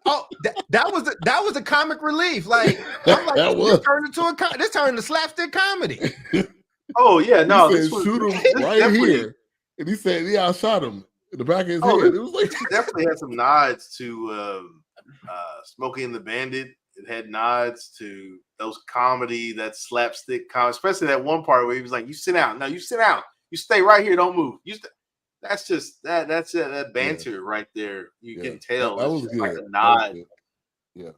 [SPEAKER 3] Oh, that was a comic relief. Like, I'm like, this turned into slapstick comedy.
[SPEAKER 4] Oh yeah, no,
[SPEAKER 2] he said, shoot him right here, and he said, "Yeah, I shot him in the back of his head." It was like
[SPEAKER 4] definitely had some nods to Smokey and the Bandit. It had nods to those comedy, that slapstick comedy, especially that one part where he was like, "You sit down, no, you sit down, you stay right here, don't move." That's just that banter right there. You can tell
[SPEAKER 2] that was good.
[SPEAKER 4] Like a nod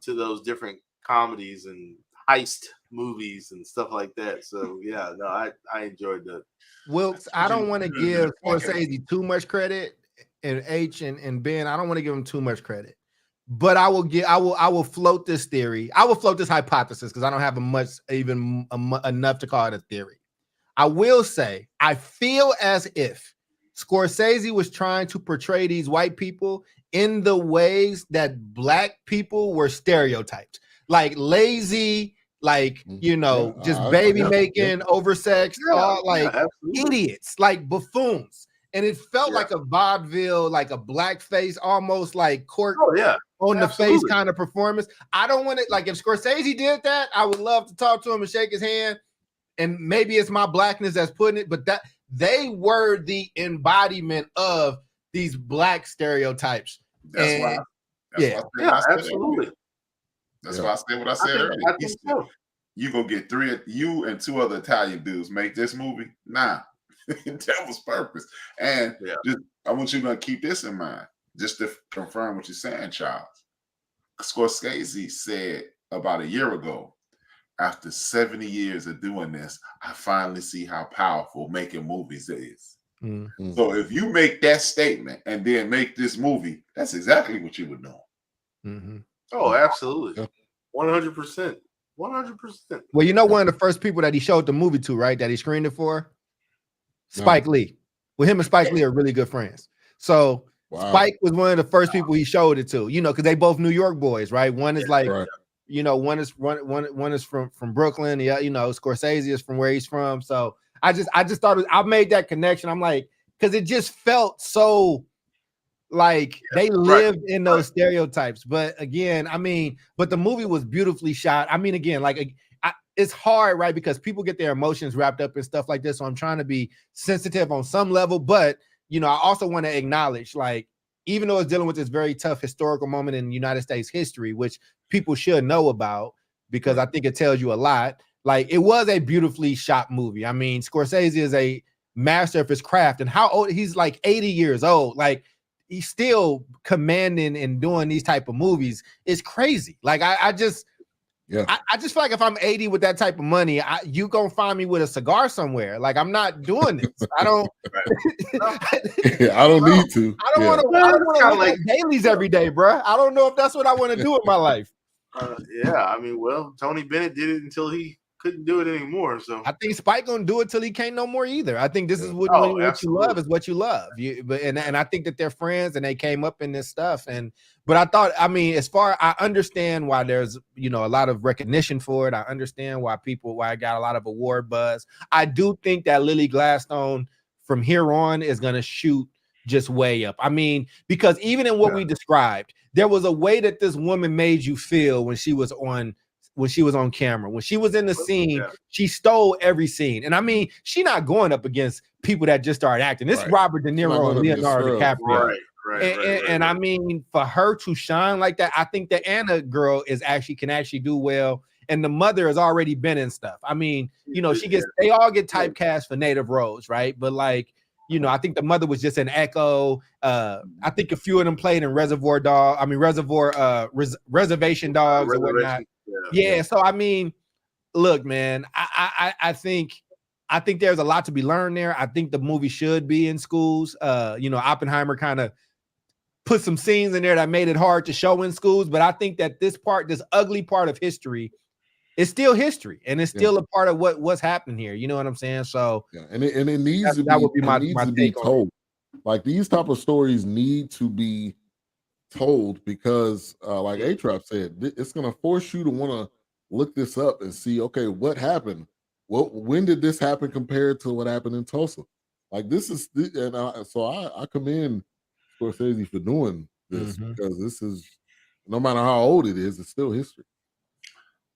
[SPEAKER 4] to those different comedies and heist movies and stuff like that. So yeah, no, I enjoyed that.
[SPEAKER 3] Wilkes, I don't want to give Scorsese too much credit, and H and Ben, I don't want to give him too much credit. But I will float this theory. I will float this hypothesis because I don't have enough to call it a theory. I will say I feel as if Scorsese was trying to portray these white people in the ways that black people were stereotyped, like lazy, like, just baby making, oversexed, idiots, like buffoons. And it felt like a vaudeville, like a blackface, almost like Court on the face kind of performance. I don't want it. Like, if Scorsese did that, I would love to talk to him and shake his hand. And maybe it's my blackness that's putting it, but that they were the embodiment of these black stereotypes.
[SPEAKER 5] Absolutely. That's why I said what I said earlier. You go get you and two other Italian dudes make this movie? Nah. That was purpose. And I want you to keep this in mind, just to confirm what you're saying, Charles. Scorsese said about a year ago, after 70 years of doing this, I finally see how powerful making movies is. Mm-hmm. So if you make that statement and then make this movie, that's exactly what you would know.
[SPEAKER 3] Mm-hmm.
[SPEAKER 4] Oh, absolutely. 100%. 100%.
[SPEAKER 3] Well, you know, one of the first people that he showed the movie to, right? That he screened it for? Spike Lee. Well, him and Spike Lee are really good friends. So Spike was one of the first people he showed it to, you know, because they both New York boys, right? One is like, you know, one is from Brooklyn. Yeah, you know, Scorsese is from where he's from. So I just thought I made that connection. I'm like, because it just felt so like they lived in those stereotypes. But again, I mean, but the movie was beautifully shot. I mean, again, like it's hard, right? Because people get their emotions wrapped up in stuff like this. So I'm trying to be sensitive on some level, but you know, I also want to acknowledge, like, even though it's dealing with this very tough historical moment in United States history, which people should know about because I think it tells you a lot. Like, it was a beautifully shot movie. I mean, Scorsese is a master of his craft, and how old he's like 80 years old. Like, he's still commanding and doing these type of movies. It's crazy. Like, I just feel like if I'm 80 with that type of money, you gonna find me with a cigar somewhere. Like, I'm not doing this. I don't.
[SPEAKER 2] I don't need to.
[SPEAKER 3] I don't want to like dailies every day, bro. I don't know if that's what I want to do with my life.
[SPEAKER 4] Yeah, I mean, well, Tony Bennett did it until he couldn't do it anymore. So
[SPEAKER 3] I think Spike gonna do it till he can't no more either. I think this is what you love is what you love. And I think that they're friends and they came up in this stuff. But I thought, I mean, I understand why there's, you know, a lot of recognition for it. I understand why I got a lot of award buzz. I do think that Lily Gladstone from here on is gonna shoot just way up. I mean, because even in what we described, there was a way that this woman made you feel when she was on camera. When she was in the scene, she stole every scene. And I mean, she not going up against people that just started acting. This is Robert De Niro and Leonardo DiCaprio. And I mean, for her to shine like that, I think the Anna girl can actually do well. And the mother has already been in stuff. I mean, you know, they all get typecast for native roles, right? But like, you know, I think the mother was just an Echo. I think a few of them played in Reservation Dogs or whatnot. Yeah. So I mean, look, man, I think there's a lot to be learned there. I think the movie should be in schools. You know, Oppenheimer kind of put some scenes in there that made it hard to show in schools, but I think that this ugly part of history is still history, and it's still a part of what's happening here. You know what I'm saying? So
[SPEAKER 2] and it needs to be told. Like, these type of stories need to be told because like A-Trap said, it's going to force you to want to look this up and see, okay, what happened? When did this happen compared to what happened in Tulsa? Like, this is, and so I commend Scorsese for doing this because this is, no matter how old it is, it's still history.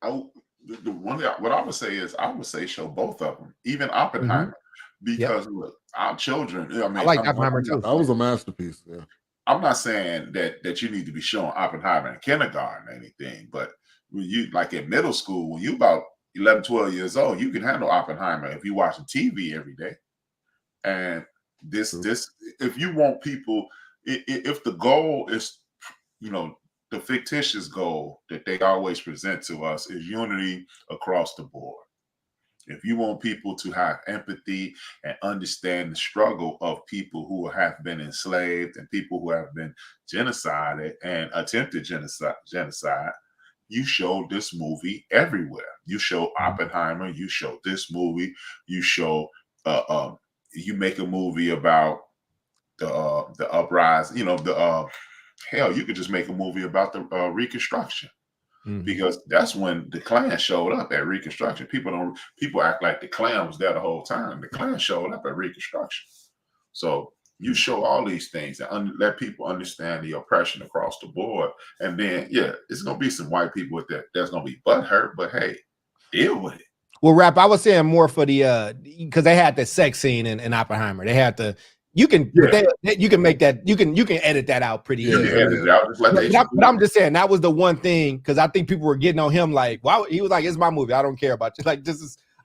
[SPEAKER 5] What I would say is, I would say show both of them, even Oppenheimer, because look, our children. I mean,
[SPEAKER 3] I like Oppenheimer too.
[SPEAKER 2] That was a masterpiece. Yeah.
[SPEAKER 5] I'm not saying that you need to be showing Oppenheimer in kindergarten or anything, but when you, like, in middle school, when you about 11, 12 years old, you can handle Oppenheimer if you're watching TV every day. And this, if you want people, if the goal is, you know, the fictitious goal that they always present to us is unity across the board. If you want people to have empathy and understand the struggle of people who have been enslaved and people who have been genocided and attempted genocide, you show this movie everywhere. You show Oppenheimer, you show this movie, you show you make a movie about the uprising, you know, hell, you could just make a movie about the Reconstruction. Because that's when the Klan showed up at Reconstruction. People act like the Klan was there the whole time. The Klan showed up at Reconstruction. So you show all these things and let people understand the oppression across the board. And then, it's gonna be some white people with that that's gonna be butthurt, but hey, deal with it.
[SPEAKER 3] Well, Rap, I was saying more for the because they had the sex scene in Oppenheimer. They had the. You can make that, you can edit that out pretty easy.
[SPEAKER 5] Edit it out,
[SPEAKER 3] but I'm just saying that was the one thing, because I think people were getting on him like, wow, he was like, it's my movie, I don't care about you. Like,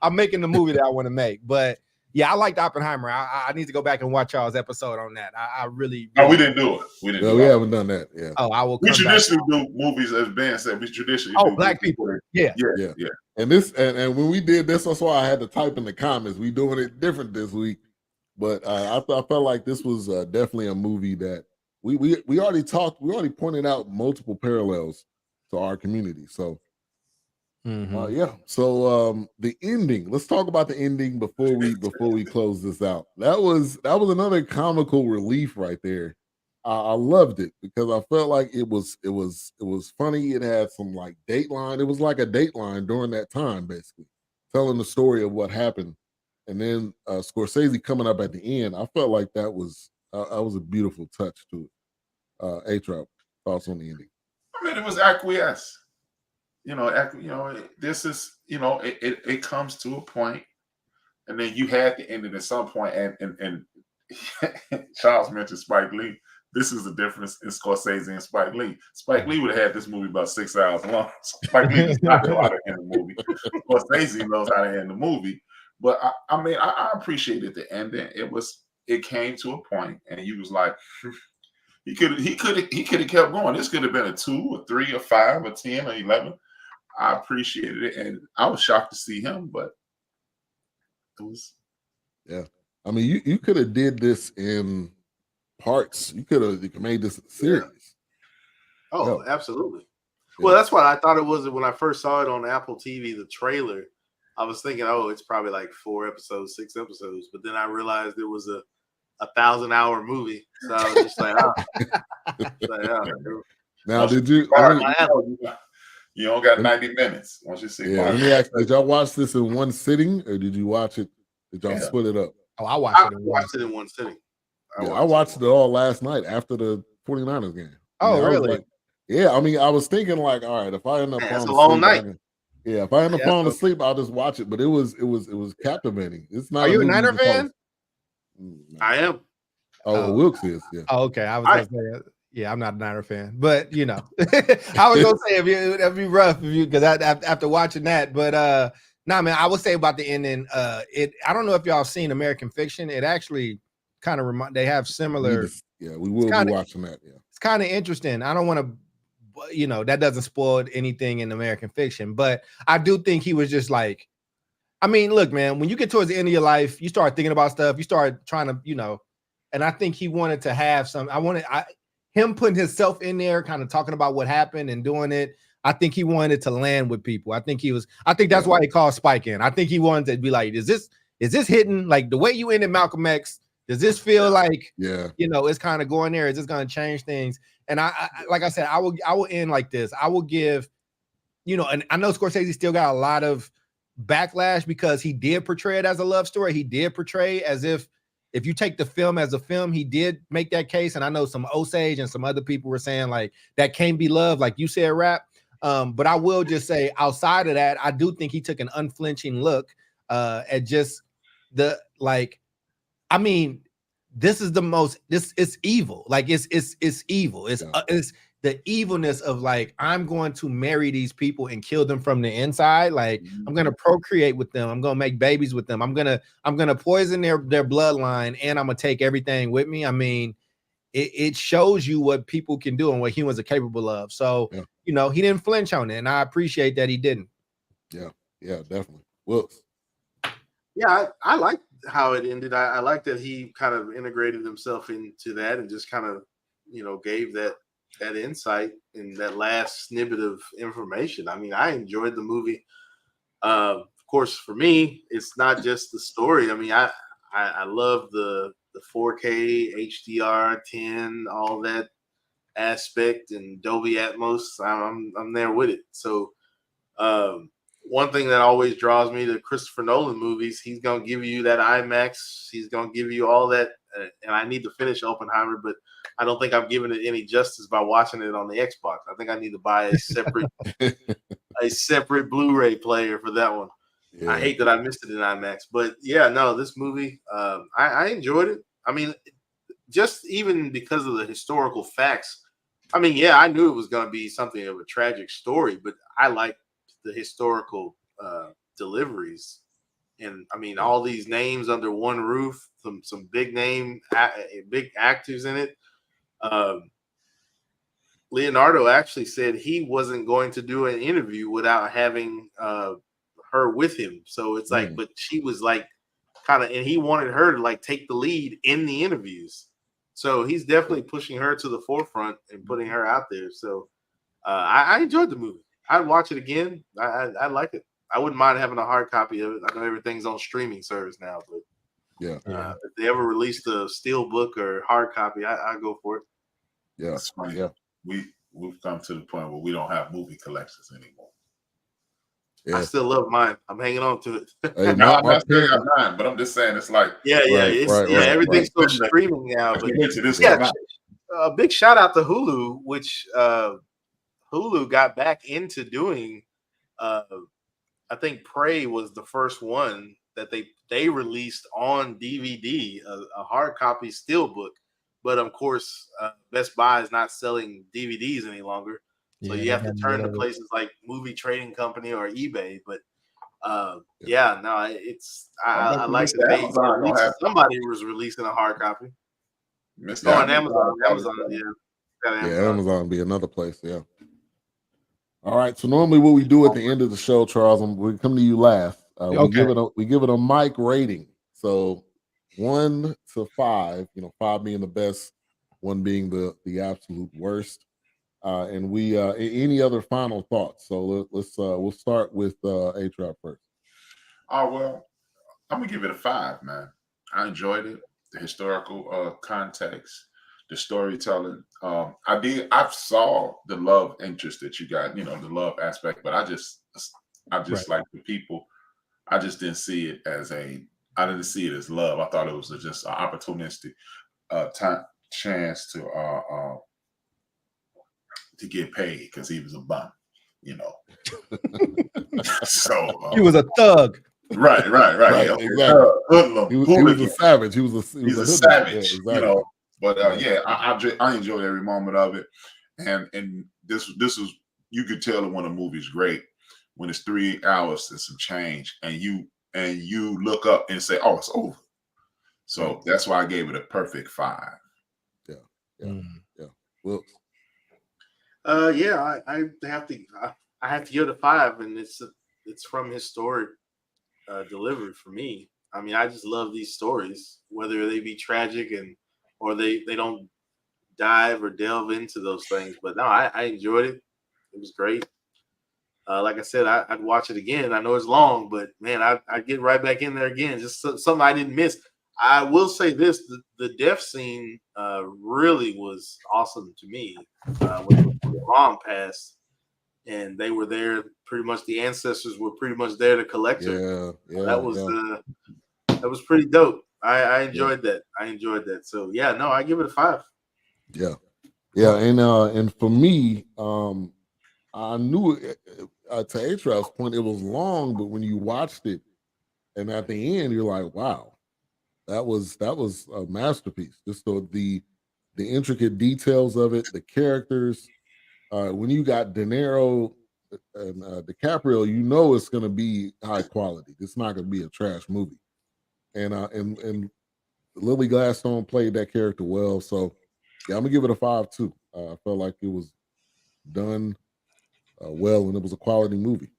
[SPEAKER 3] I'm making the movie that I want to make. But yeah, I liked Oppenheimer. I need to go back and watch y'all's episode on that. I really.
[SPEAKER 5] No, we didn't do it.
[SPEAKER 2] We haven't done that. Yeah.
[SPEAKER 3] Oh, I will.
[SPEAKER 5] We traditionally do movies, as Ben said. We traditionally do
[SPEAKER 3] black people. Yeah.
[SPEAKER 2] And and when we did this, that's why I had to type in the comments. We doing it different this week. But I felt like this was definitely a movie that we already pointed out multiple parallels to our community. So
[SPEAKER 3] Mhm.
[SPEAKER 2] Yeah. So the ending. Let's talk about the ending before we close this out. That was another comical relief right there. I loved it because I felt like it was funny. It had some like Dateline. It was like a Dateline during that time, basically telling the story of what happened. And then Scorsese coming up at the end. I felt like that was a beautiful touch to it. A-Trap, thoughts on the ending?
[SPEAKER 5] I mean, it was acquiesce. This is, it comes to a point, and then you had to end it at some point. And Charles mentioned Spike Lee. This is the difference in Scorsese and Spike Lee. Spike Lee would have had this movie about 6 hours long. Spike Lee does not know how to end the movie. Scorsese knows how to end the movie. But I appreciated the ending. It came to a point, and he was like, he could have kept going. This could have been a 2 or 3 or 5 or 10 or 11. I appreciated it, and I was shocked to see him, but it was.
[SPEAKER 2] Yeah, I mean, you could have did this in parts. You could have made this a series.
[SPEAKER 4] Yeah. Oh, yeah. Absolutely. Yeah. Well, that's what I thought it was when I first saw it on Apple TV. The trailer, I was thinking, oh, it's probably like 4 episodes, 6 episodes, but then I realized it was a 1,000-hour movie. So I was just like,
[SPEAKER 2] Now, did you?
[SPEAKER 5] You don't got 90 minutes. Once you see,
[SPEAKER 2] let me ask: did y'all watch this in one sitting, or did you watch it? Did y'all split it up?
[SPEAKER 3] Oh, I watched
[SPEAKER 4] it in one sitting.
[SPEAKER 2] I watched it all last night after the 49ers game.
[SPEAKER 3] Oh, really?
[SPEAKER 2] I mean, I was thinking like, all right, if I end up
[SPEAKER 4] falling asleep, long night.
[SPEAKER 2] If I end up falling asleep, I'll just watch it. But it was captivating. It's not.
[SPEAKER 3] Are you a Niner fan?
[SPEAKER 4] I am.
[SPEAKER 2] Oh, Wilkes is. Yeah.
[SPEAKER 3] Oh, okay. I was gonna say. Yeah, I'm not a Niner fan, but I was gonna say it'd be rough because after watching that. But man, I would say about the ending. I don't know if y'all seen American Fiction. It actually kind of they have similar.
[SPEAKER 2] We will be watching that. Yeah,
[SPEAKER 3] it's kind of interesting. I don't want to, that doesn't spoil anything in American Fiction, but I do think he was just like, I mean, look, man, when you get towards the end of your life, you start thinking about stuff. You start trying to, and I think he wanted to have some. Him putting himself in there, kind of talking about what happened and doing it. I think he wanted to land with people. I think that's why he called Spike in. I think he wanted to be like, is this hitting? Like the way you ended Malcolm X, does this feel like, it's kind of going there? Is this going to change things? And I like I said, I will end like this. I will give, and I know Scorsese still got a lot of backlash because he did portray it as a love story. He did portray as if you take the film as a film, he did make that case. And I know some Osage and some other people were saying like that can't be love, like you said, Rap. But I will just say outside of that, I do think he took an unflinching look at just the I mean, this is the most it's evil. Like it's evil. It's the evilness of like, I'm going to marry these people and kill them from the inside. Like I'm going to procreate with them. I'm going to make babies with them. I'm going to poison their bloodline, and I'm going to take everything with me. I mean, it shows you what people can do and what humans are capable of. So, he didn't flinch on it, and I appreciate that he didn't.
[SPEAKER 2] Yeah, definitely. Wilkes.
[SPEAKER 4] Yeah, I like how it ended. I like that he kind of integrated himself into that and just kind of, gave that insight in that last snippet of information. I mean, I enjoyed the movie. Of course, for me, it's not just the story. I mean, I love the 4K, HDR, 10, all that aspect, and Dolby Atmos. I'm there with it. So, one thing that always draws me to Christopher Nolan movies, he's gonna give you that IMAX. He's gonna give you all that. And I need to finish Oppenheimer, but I don't think I'm giving it any justice by watching it on the Xbox. I think I need to buy a separate Blu-ray player for that one. Yeah. I hate that I missed it in IMAX, but this movie, I enjoyed it. I mean, just even because of the historical facts. I mean, I knew it was going to be something of a tragic story, but I like the historical deliveries. And I mean, all these names under one roof, some big big actors in it. Leonardo actually said he wasn't going to do an interview without having her with him. So it's like, but she was like kind of, and he wanted her to like take the lead in the interviews. So he's definitely pushing her to the forefront and putting her out there. So I enjoyed the movie. I'd watch it again. I like it. I wouldn't mind having a hard copy of it. I know everything's on streaming service now, but
[SPEAKER 2] Yeah.
[SPEAKER 4] if they ever released a steel book or hard copy, I go for it.
[SPEAKER 2] Yeah.
[SPEAKER 5] It's funny.
[SPEAKER 2] Yeah.
[SPEAKER 5] We've come to the point where we don't have movie collections anymore.
[SPEAKER 2] Yeah.
[SPEAKER 4] I still love mine. I'm hanging on to it.
[SPEAKER 2] Hey,
[SPEAKER 5] No, I'm
[SPEAKER 2] my
[SPEAKER 5] not saying
[SPEAKER 2] parents-
[SPEAKER 5] I'm not, but I'm just saying it's like
[SPEAKER 4] Everything's
[SPEAKER 5] right.
[SPEAKER 4] still streaming now. But
[SPEAKER 5] get to this
[SPEAKER 4] yeah,
[SPEAKER 5] amount.
[SPEAKER 4] a big shout out to Hulu, which Hulu got back into doing. I think Prey was the first one that they released on DVD, a hard copy steelbook. But of course, Best Buy is not selling DVDs any longer, so you have to turn to places like Movie Trading Company or eBay. But I like that somebody was releasing a hard copy. On Amazon.
[SPEAKER 2] Amazon would be another place. Yeah. All right. So normally, what we do at the end of the show, Charles, we come to you last. We give it a mic rating. So 1 to 5. 5 being the best, 1 being the absolute worst. And we any other final thoughts? So we'll start with A-Trap first.
[SPEAKER 5] Oh well, I'm gonna give it a 5, man. I enjoyed it. The historical context, the storytelling. I saw the love interest that you got, the love aspect, but I just like the people. I just didn't see it as I didn't see it as love. I thought it was just an opportunistic chance to get paid because he was a bum, So
[SPEAKER 3] he was a thug.
[SPEAKER 5] Right.
[SPEAKER 2] Exactly. He was a savage. He's
[SPEAKER 5] a savage,
[SPEAKER 2] yeah, exactly.
[SPEAKER 5] But I enjoyed every moment of it, and this was, you could tell when a movie's great when it's 3 hours and some change, and you look up and say, "Oh, it's over." So that's why I gave it a perfect 5.
[SPEAKER 2] Yeah. Well,
[SPEAKER 4] I have to give it a 5, and it's from historic delivery for me. I mean, I just love these stories, whether they be tragic or they don't dive or delve into those things. But no, I enjoyed it. It was great. Like I said, I'd watch it again. I know it's long, but man, I'd get right back in there again. Just something I didn't miss. I will say this: the death scene really was awesome to me when the mom passed, and they were there. Pretty much, the ancestors were pretty much there to collect her. That was pretty dope. I enjoyed that. So I give it a 5.
[SPEAKER 2] Yeah, and for me, I knew to A-Trap's point, it was long, but when you watched it, and at the end, you're like, wow, that was a masterpiece. Just the intricate details of it, the characters. When you got De Niro and DiCaprio, it's going to be high quality. It's not going to be a trash movie. And Lily Gladstone played that character well. So I'm gonna give it a 5 too. I felt like it was done well, and it was a quality movie.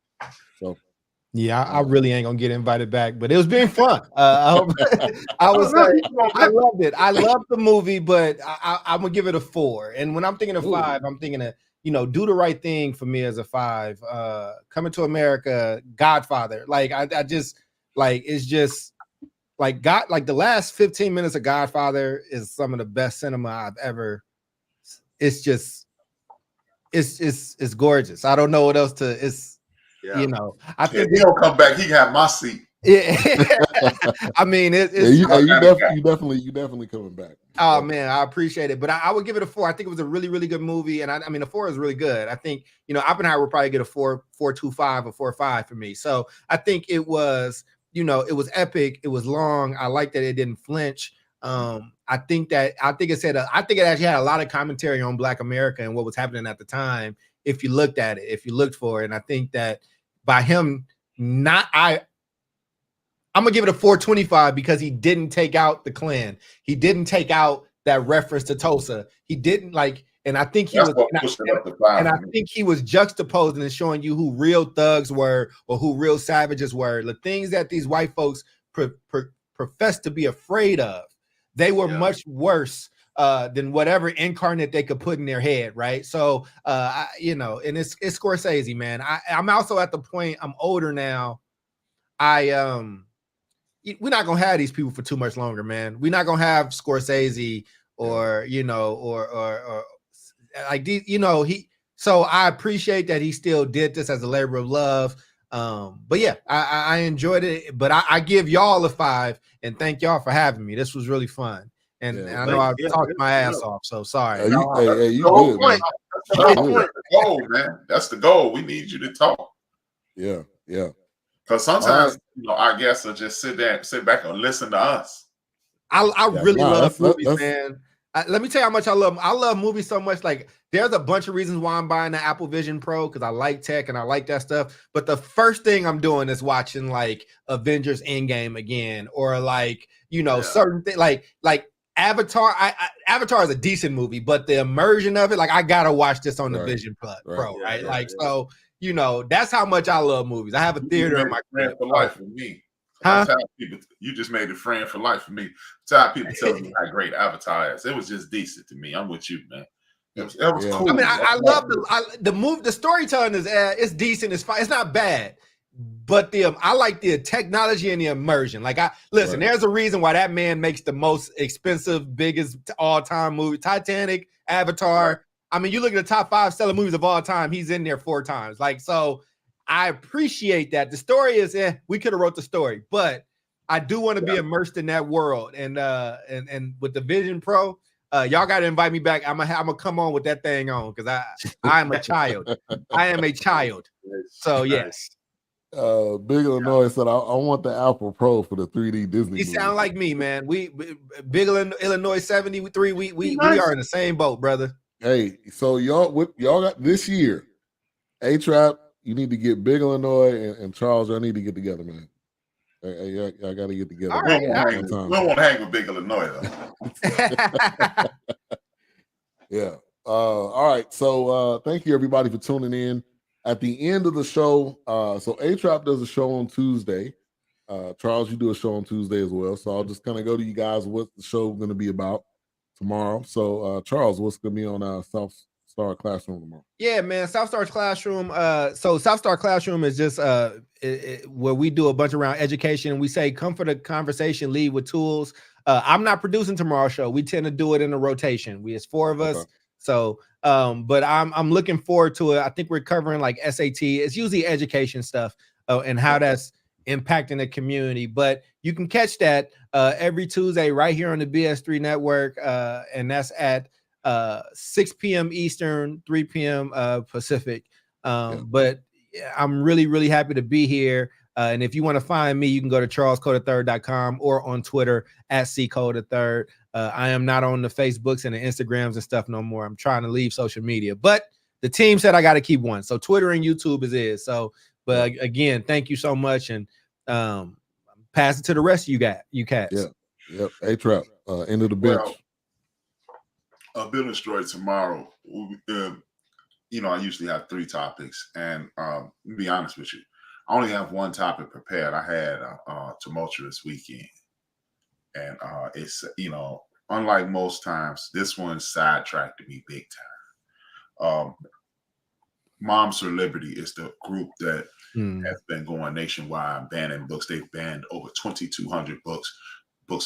[SPEAKER 2] So
[SPEAKER 3] I really ain't gonna get invited back, but it was being fun. I loved it. I loved the movie, but I'm gonna give it a 4. And when I'm thinking of 5, I'm thinking of Do the Right Thing for me as a 5. Coming to America, Godfather. Like I just like it's just. Like the last 15 minutes of Godfather is some of the best cinema I've ever. It's just, it's gorgeous. I don't know what else to. I think
[SPEAKER 5] if he don't come back, he got my seat.
[SPEAKER 3] Yeah, I mean,
[SPEAKER 2] you definitely coming back.
[SPEAKER 3] Oh man, I appreciate it, but I would give it a 4. I think it was a really, really good movie, and I mean, a 4 is really good. I think Oppenheimer would probably get a 4.25 or 4.5 for me. So I think it was. It was epic. It was long. I like that it didn't flinch. I think it actually had a lot of commentary on Black America and what was happening at the time. If you looked at it, if you looked for it, and I think that by him I'm gonna give it a 4.25 because he didn't take out the Klan. He didn't take out that reference to Tulsa. He didn't and I think he was, and I think he was juxtaposing and showing you who real thugs were or who real savages were. The things that these white folks profess to be afraid of, they were much worse than whatever incarnate they could put in their head, right? So and it's Scorsese, man. I'm also at the point, I'm older now. We're not gonna have these people for too much longer, man. We're not gonna have Scorsese or or like these, so I appreciate that he still did this as a labor of love. But yeah, I enjoyed it, but I give y'all a 5 and thank y'all for having me. This was really fun. And I know I talked my ass off, so sorry.
[SPEAKER 2] You
[SPEAKER 5] the
[SPEAKER 2] good,
[SPEAKER 5] whole
[SPEAKER 2] man.
[SPEAKER 5] point. That's the whole point. That's the goal, man. That's the goal. We need you to talk.
[SPEAKER 2] Yeah.
[SPEAKER 5] Because sometimes, our guests will just sit back and listen to us.
[SPEAKER 3] I really love movies, man. Let me tell you how much I love them. I love movies so much. Like, there's a bunch of reasons why I'm buying the Apple Vision Pro, because I like tech and I like that stuff. But the first thing I'm doing is watching like Avengers Endgame again, or like, certain things like Avatar. Avatar is a decent movie, but the immersion of it, like, I gotta watch this on the Vision Pro, right? So, that's how much I love movies. I have a theater in my
[SPEAKER 5] friend for life for me. I'm telling people, you just made a friend for life for me. Tired people telling me how great Avatar is. It was just decent to me. I'm with you, man. It was cool.
[SPEAKER 3] I mean, I love the movie. The storytelling is it's decent. It's fine. It's not bad. But I like the technology and the immersion. Like, there's a reason why that man makes the most expensive, biggest all-time movie. Titanic, Avatar. Right. I mean, you look at the top 5 selling movies of all time, he's in there 4 times. Like, so I appreciate that. The story is, we could have wrote the story, but I do want to be immersed in that world. And with the Vision Pro, y'all got to invite me back. I'm gonna come on with that thing on, because I'm a child. I am a child. So yes.
[SPEAKER 2] Big Illinois said, I want the Apple Pro for the 3D Disney.
[SPEAKER 3] You sound like me, man. We Big Illinois 73. We are in the same boat, brother.
[SPEAKER 2] Hey, so y'all got this year, A-Trap, you need to get Big Illinois and Charles. Y'all need to get together, man. Y'all got to get together.
[SPEAKER 5] We don't want to hang with Big Illinois, though.
[SPEAKER 2] Yeah. All right. So thank you, everybody, for tuning in. At the end of the show, so A-Trap does a show on Tuesday. Charles, you do a show on Tuesday as well. So I'll just kind of go to you guys what the show is going to be about tomorrow. So Charles, what's going to be on South Star Classroom tomorrow?
[SPEAKER 3] Yeah, man, South Star Classroom. So South Star Classroom is just where we do a bunch around education. We say, come for the conversation, lead with tools. I'm not producing tomorrow's show. We tend to do it in a rotation. It's 4 of us. So, but I'm looking forward to it. I think we're covering like SAT. It's usually education stuff and how that's impacting the community. But you can catch that every Tuesday right here on the BS3 network, and that's at 6 p.m. Eastern, 3 p.m. Pacific. But I'm really, really happy to be here. And if you want to find me, you can go to charlescode3rd.com or on Twitter at @ccode3rd. I am not on the Facebooks and the Instagrams and stuff no more. I'm trying to leave social media, but the team said I got to keep one. So Twitter and YouTube is. So, but again, thank you so much. And pass it to the rest of you cats.
[SPEAKER 2] Yeah. Yep. A-Trap, end of the bench.
[SPEAKER 5] Well, building story tomorrow. I usually have 3 topics, and to be honest with you, I only have 1 topic prepared. I had a tumultuous weekend, and it's unlike most times, this one sidetracked me big time. Moms for Liberty is the group that has been going nationwide banning books. They've banned over 2,200 books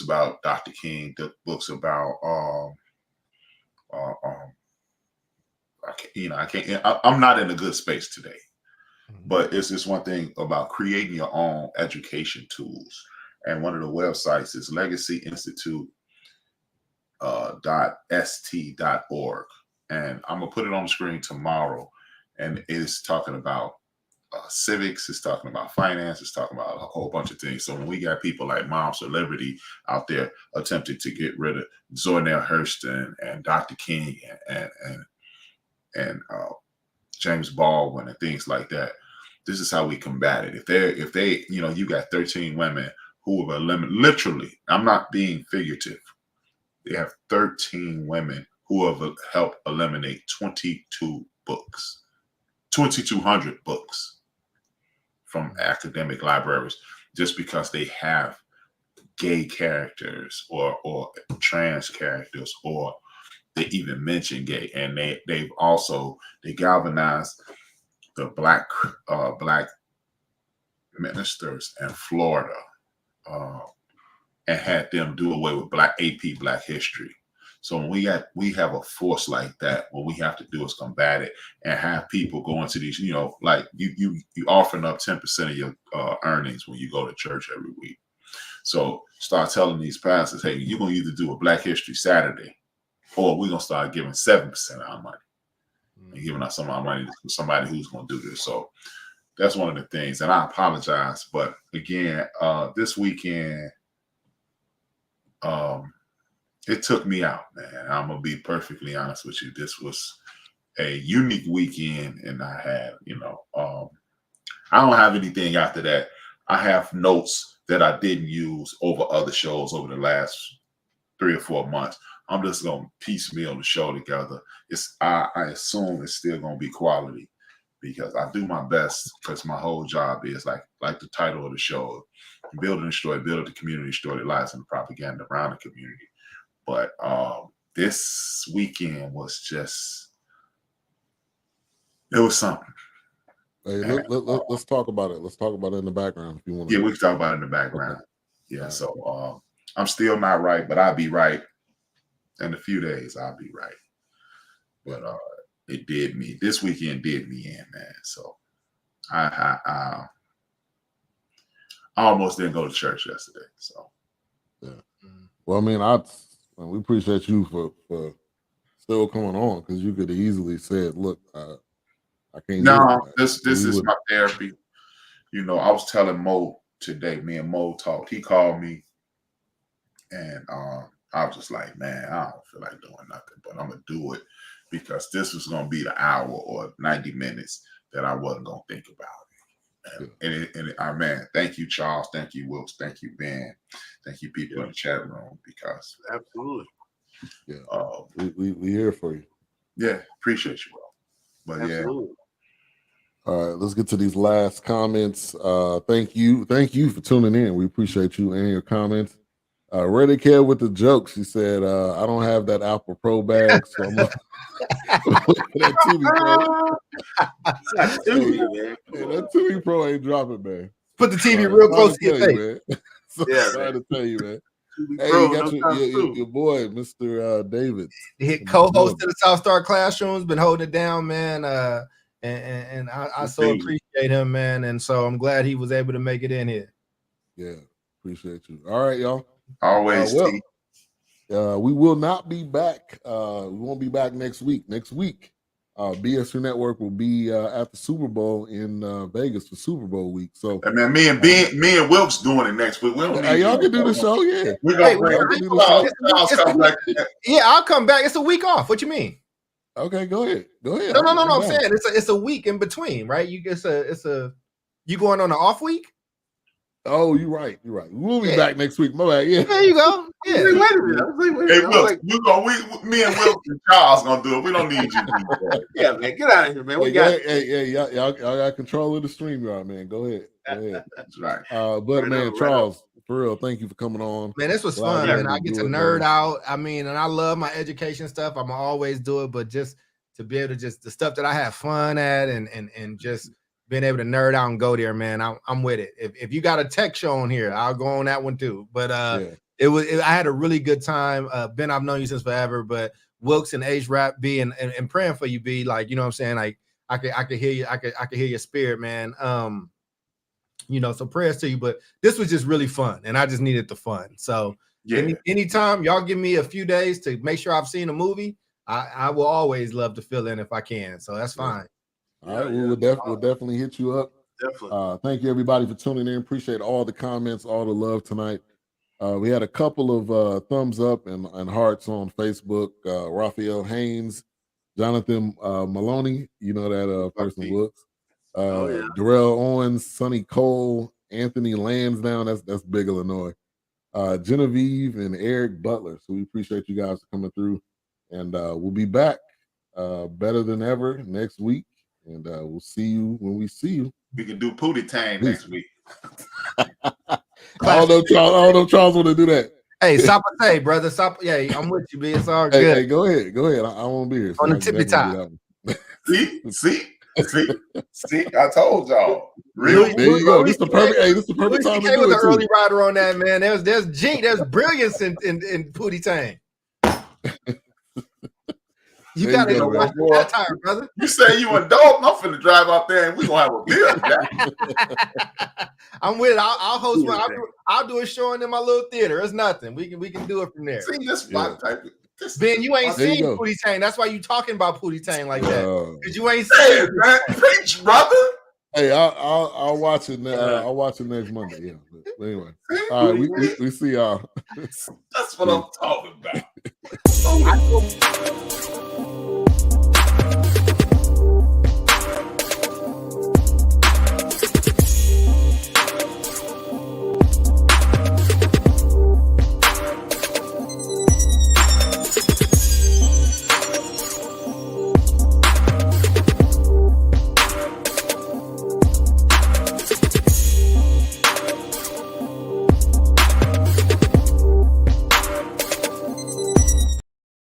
[SPEAKER 5] about Dr. King, books about I'm not in a good space today, but it's this one thing about creating your own education tools. And one of the websites is legacyinstitute.st.org. And I'm going to put it on the screen tomorrow. And it's talking about civics, it's talking about finance, it's talking about a whole bunch of things. So when we got people like Moms for Liberty out there attempting to get rid of Zora Neale Hurston and Dr. King and James Baldwin and things like that, this is how we combat it. If they you got 13 women who have eliminated, I'm not being figurative. They have 13 women who have helped eliminate 2,200 books from academic libraries, just because they have gay characters or trans characters, or they even mention gay, and they galvanized the black ministers in Florida, and had them do away with Black History. So when we have a force like that, what we have to do is combat it and have people go into these, like you offering up 10% of your earnings when you go to church every week. So start telling these pastors, hey, you're gonna either do a Black History Saturday, or we're gonna start giving 7% of our money and giving out some of our money to somebody who's gonna do this. So that's one of the things. And I apologize, but again, this weekend, it took me out, man. I'm gonna be perfectly honest with you. This was a unique weekend, and I had, I don't have anything after that. I have notes that I didn't use over other shows over the last 3 or 4 months. I'm just gonna piecemeal the show together. I assume it's still gonna be quality, because I do my best, because my whole job is like the title of the show, building a story, building the community story that lies in the propaganda around the community. But this weekend was just, it was something.
[SPEAKER 2] Hey, let's talk about it. Let's talk about it in the background if you want to.
[SPEAKER 5] Yeah, we can talk about it in the background. Okay. Yeah, so I'm still not right, but I'll be right in a few days. I'll be right. But this weekend did me in, man. So I almost didn't go to church yesterday. So
[SPEAKER 2] yeah. Well, I mean, we appreciate you for still coming on, because you could have easily said, look, I can't.
[SPEAKER 5] No, this is my therapy. I was telling Mo today, me and Mo talked. He called me, and I was just like, man, I don't feel like doing nothing, but I'm gonna do it, because this was gonna be the hour or 90 minutes that I wasn't gonna think about it. And man, thank you, Charles. Thank you, Wilkes. Thank you, Ben. Thank you, people in the chat room, because
[SPEAKER 4] absolutely,
[SPEAKER 2] yeah, we here for you.
[SPEAKER 5] Yeah, appreciate you, bro. But
[SPEAKER 4] absolutely.
[SPEAKER 5] Yeah.
[SPEAKER 2] All right, let's get to these last comments. Thank you for tuning in. We appreciate you and your comments. Ready Care with the jokes. She said, I don't have that Apple Pro bag, so I'm looking for that TV Pro. That TV Pro ain't dropping, man.
[SPEAKER 3] Put the TV real close to your face.
[SPEAKER 2] Man. Sorry to tell you, man. Hey,
[SPEAKER 4] Bro,
[SPEAKER 2] you got your boy, Mr. David.
[SPEAKER 3] He co-host of the South Star Classrooms, been holding it down, man. And I so appreciate him, man. And so I'm glad he was able to make it in here.
[SPEAKER 2] Yeah, appreciate you. All right, y'all.
[SPEAKER 5] Always.
[SPEAKER 2] We will not be back. We won't be back next week. Next week, BSU Network will be at the Super Bowl in Vegas for Super Bowl week. So,
[SPEAKER 5] and man, me and Wilkes doing it next week. We don't need
[SPEAKER 2] y'all can do the show. Yeah,
[SPEAKER 5] we're gonna do the show.
[SPEAKER 3] Yeah, I'll come back. It's a week off. What you mean?
[SPEAKER 2] Okay, go ahead. No.
[SPEAKER 3] I'm saying it's a week in between, right? You going on an off week?
[SPEAKER 2] Oh, you're right. We'll be back next week. My bad. Yeah.
[SPEAKER 3] There you go. Yeah.
[SPEAKER 4] Wait a minute.
[SPEAKER 5] Hey, look, me and Will and Charles gonna do it. We don't need you.
[SPEAKER 4] Yeah, man, get out of here, man.
[SPEAKER 2] Y'all got control of the stream, man. Go ahead.
[SPEAKER 5] That's right.
[SPEAKER 2] But man, Charles, for real, thank you for coming on.
[SPEAKER 3] Man, this was fun, man. I get to nerd out. I mean, and I love my education stuff. I'm always do it, but just to be able to the stuff that I have fun at and just being able to nerd out and go there, man. I'm with it. If you got a tech show on here, I'll go on that one too. But I had a really good time. Ben, I've known you since forever, but Wilkes and H Rap B and praying for you, B. Like, you know what I'm saying? Like I could hear you, I could hear your spirit, man. So prayers to you, but this was just really fun and I just needed the fun. So anytime y'all give me a few days to make sure I've seen a movie, I will always love to fill in if I can. So that's fine.
[SPEAKER 2] All right, we'll definitely hit you up.
[SPEAKER 4] Definitely.
[SPEAKER 2] Thank you, everybody, for tuning in. Appreciate all the comments, all the love tonight. We had a couple of thumbs up and hearts on Facebook. Raphael Haynes, Jonathan Maloney, you know that person looks. Darrell Owens, Sonny Cole, Anthony Lansdowne, that's big Illinois. Genevieve and Eric Butler. So we appreciate you guys coming through. And we'll be back better than ever next week. And we'll see you when we see you.
[SPEAKER 5] We can do Pootie Tang next week.
[SPEAKER 2] I don't know, Charles. I don't know, if Charles, want to do that.
[SPEAKER 3] Hey, Sapate, brother. Yeah, I'm with you, B. It's all
[SPEAKER 2] Hey,
[SPEAKER 3] good.
[SPEAKER 2] hey, go ahead. I won't be here.
[SPEAKER 3] On
[SPEAKER 2] I
[SPEAKER 3] the
[SPEAKER 2] can
[SPEAKER 3] tippy
[SPEAKER 2] definitely
[SPEAKER 3] top.
[SPEAKER 2] do
[SPEAKER 5] See, I told y'all.
[SPEAKER 3] Louis-
[SPEAKER 2] There you go.
[SPEAKER 3] Louis
[SPEAKER 2] This is the perfect. Hey, this is the
[SPEAKER 3] Louis
[SPEAKER 2] perfect time to
[SPEAKER 3] C.K.
[SPEAKER 2] do
[SPEAKER 3] was
[SPEAKER 2] it
[SPEAKER 3] an
[SPEAKER 2] too.
[SPEAKER 3] early rider on that, man. There's brilliance in Pootie Tang. You
[SPEAKER 2] There
[SPEAKER 3] gotta
[SPEAKER 2] you
[SPEAKER 3] go
[SPEAKER 2] go,
[SPEAKER 3] watch
[SPEAKER 5] man.
[SPEAKER 3] that time, brother.
[SPEAKER 5] You say you and Dalton, I'm finna drive out there and we gonna have a beer. Jack.
[SPEAKER 3] I'm with it. I'll host one. I'll do a showing in my little theater. It's nothing. We can do it from there.
[SPEAKER 5] See this
[SPEAKER 2] Yeah.
[SPEAKER 5] type of this.
[SPEAKER 3] Ben, you ain't
[SPEAKER 2] There you
[SPEAKER 3] seen
[SPEAKER 2] go.
[SPEAKER 3] Pootie Tang. That's why you talking about Pootie Tang like that. Because you ain't
[SPEAKER 5] Hey,
[SPEAKER 3] seen
[SPEAKER 5] man, preach, brother.
[SPEAKER 2] Hey, I'll watch it. I'll watch it next Monday. Yeah. But anyway, all right. We see y'all.
[SPEAKER 5] That's what I'm talking about.
[SPEAKER 3] it.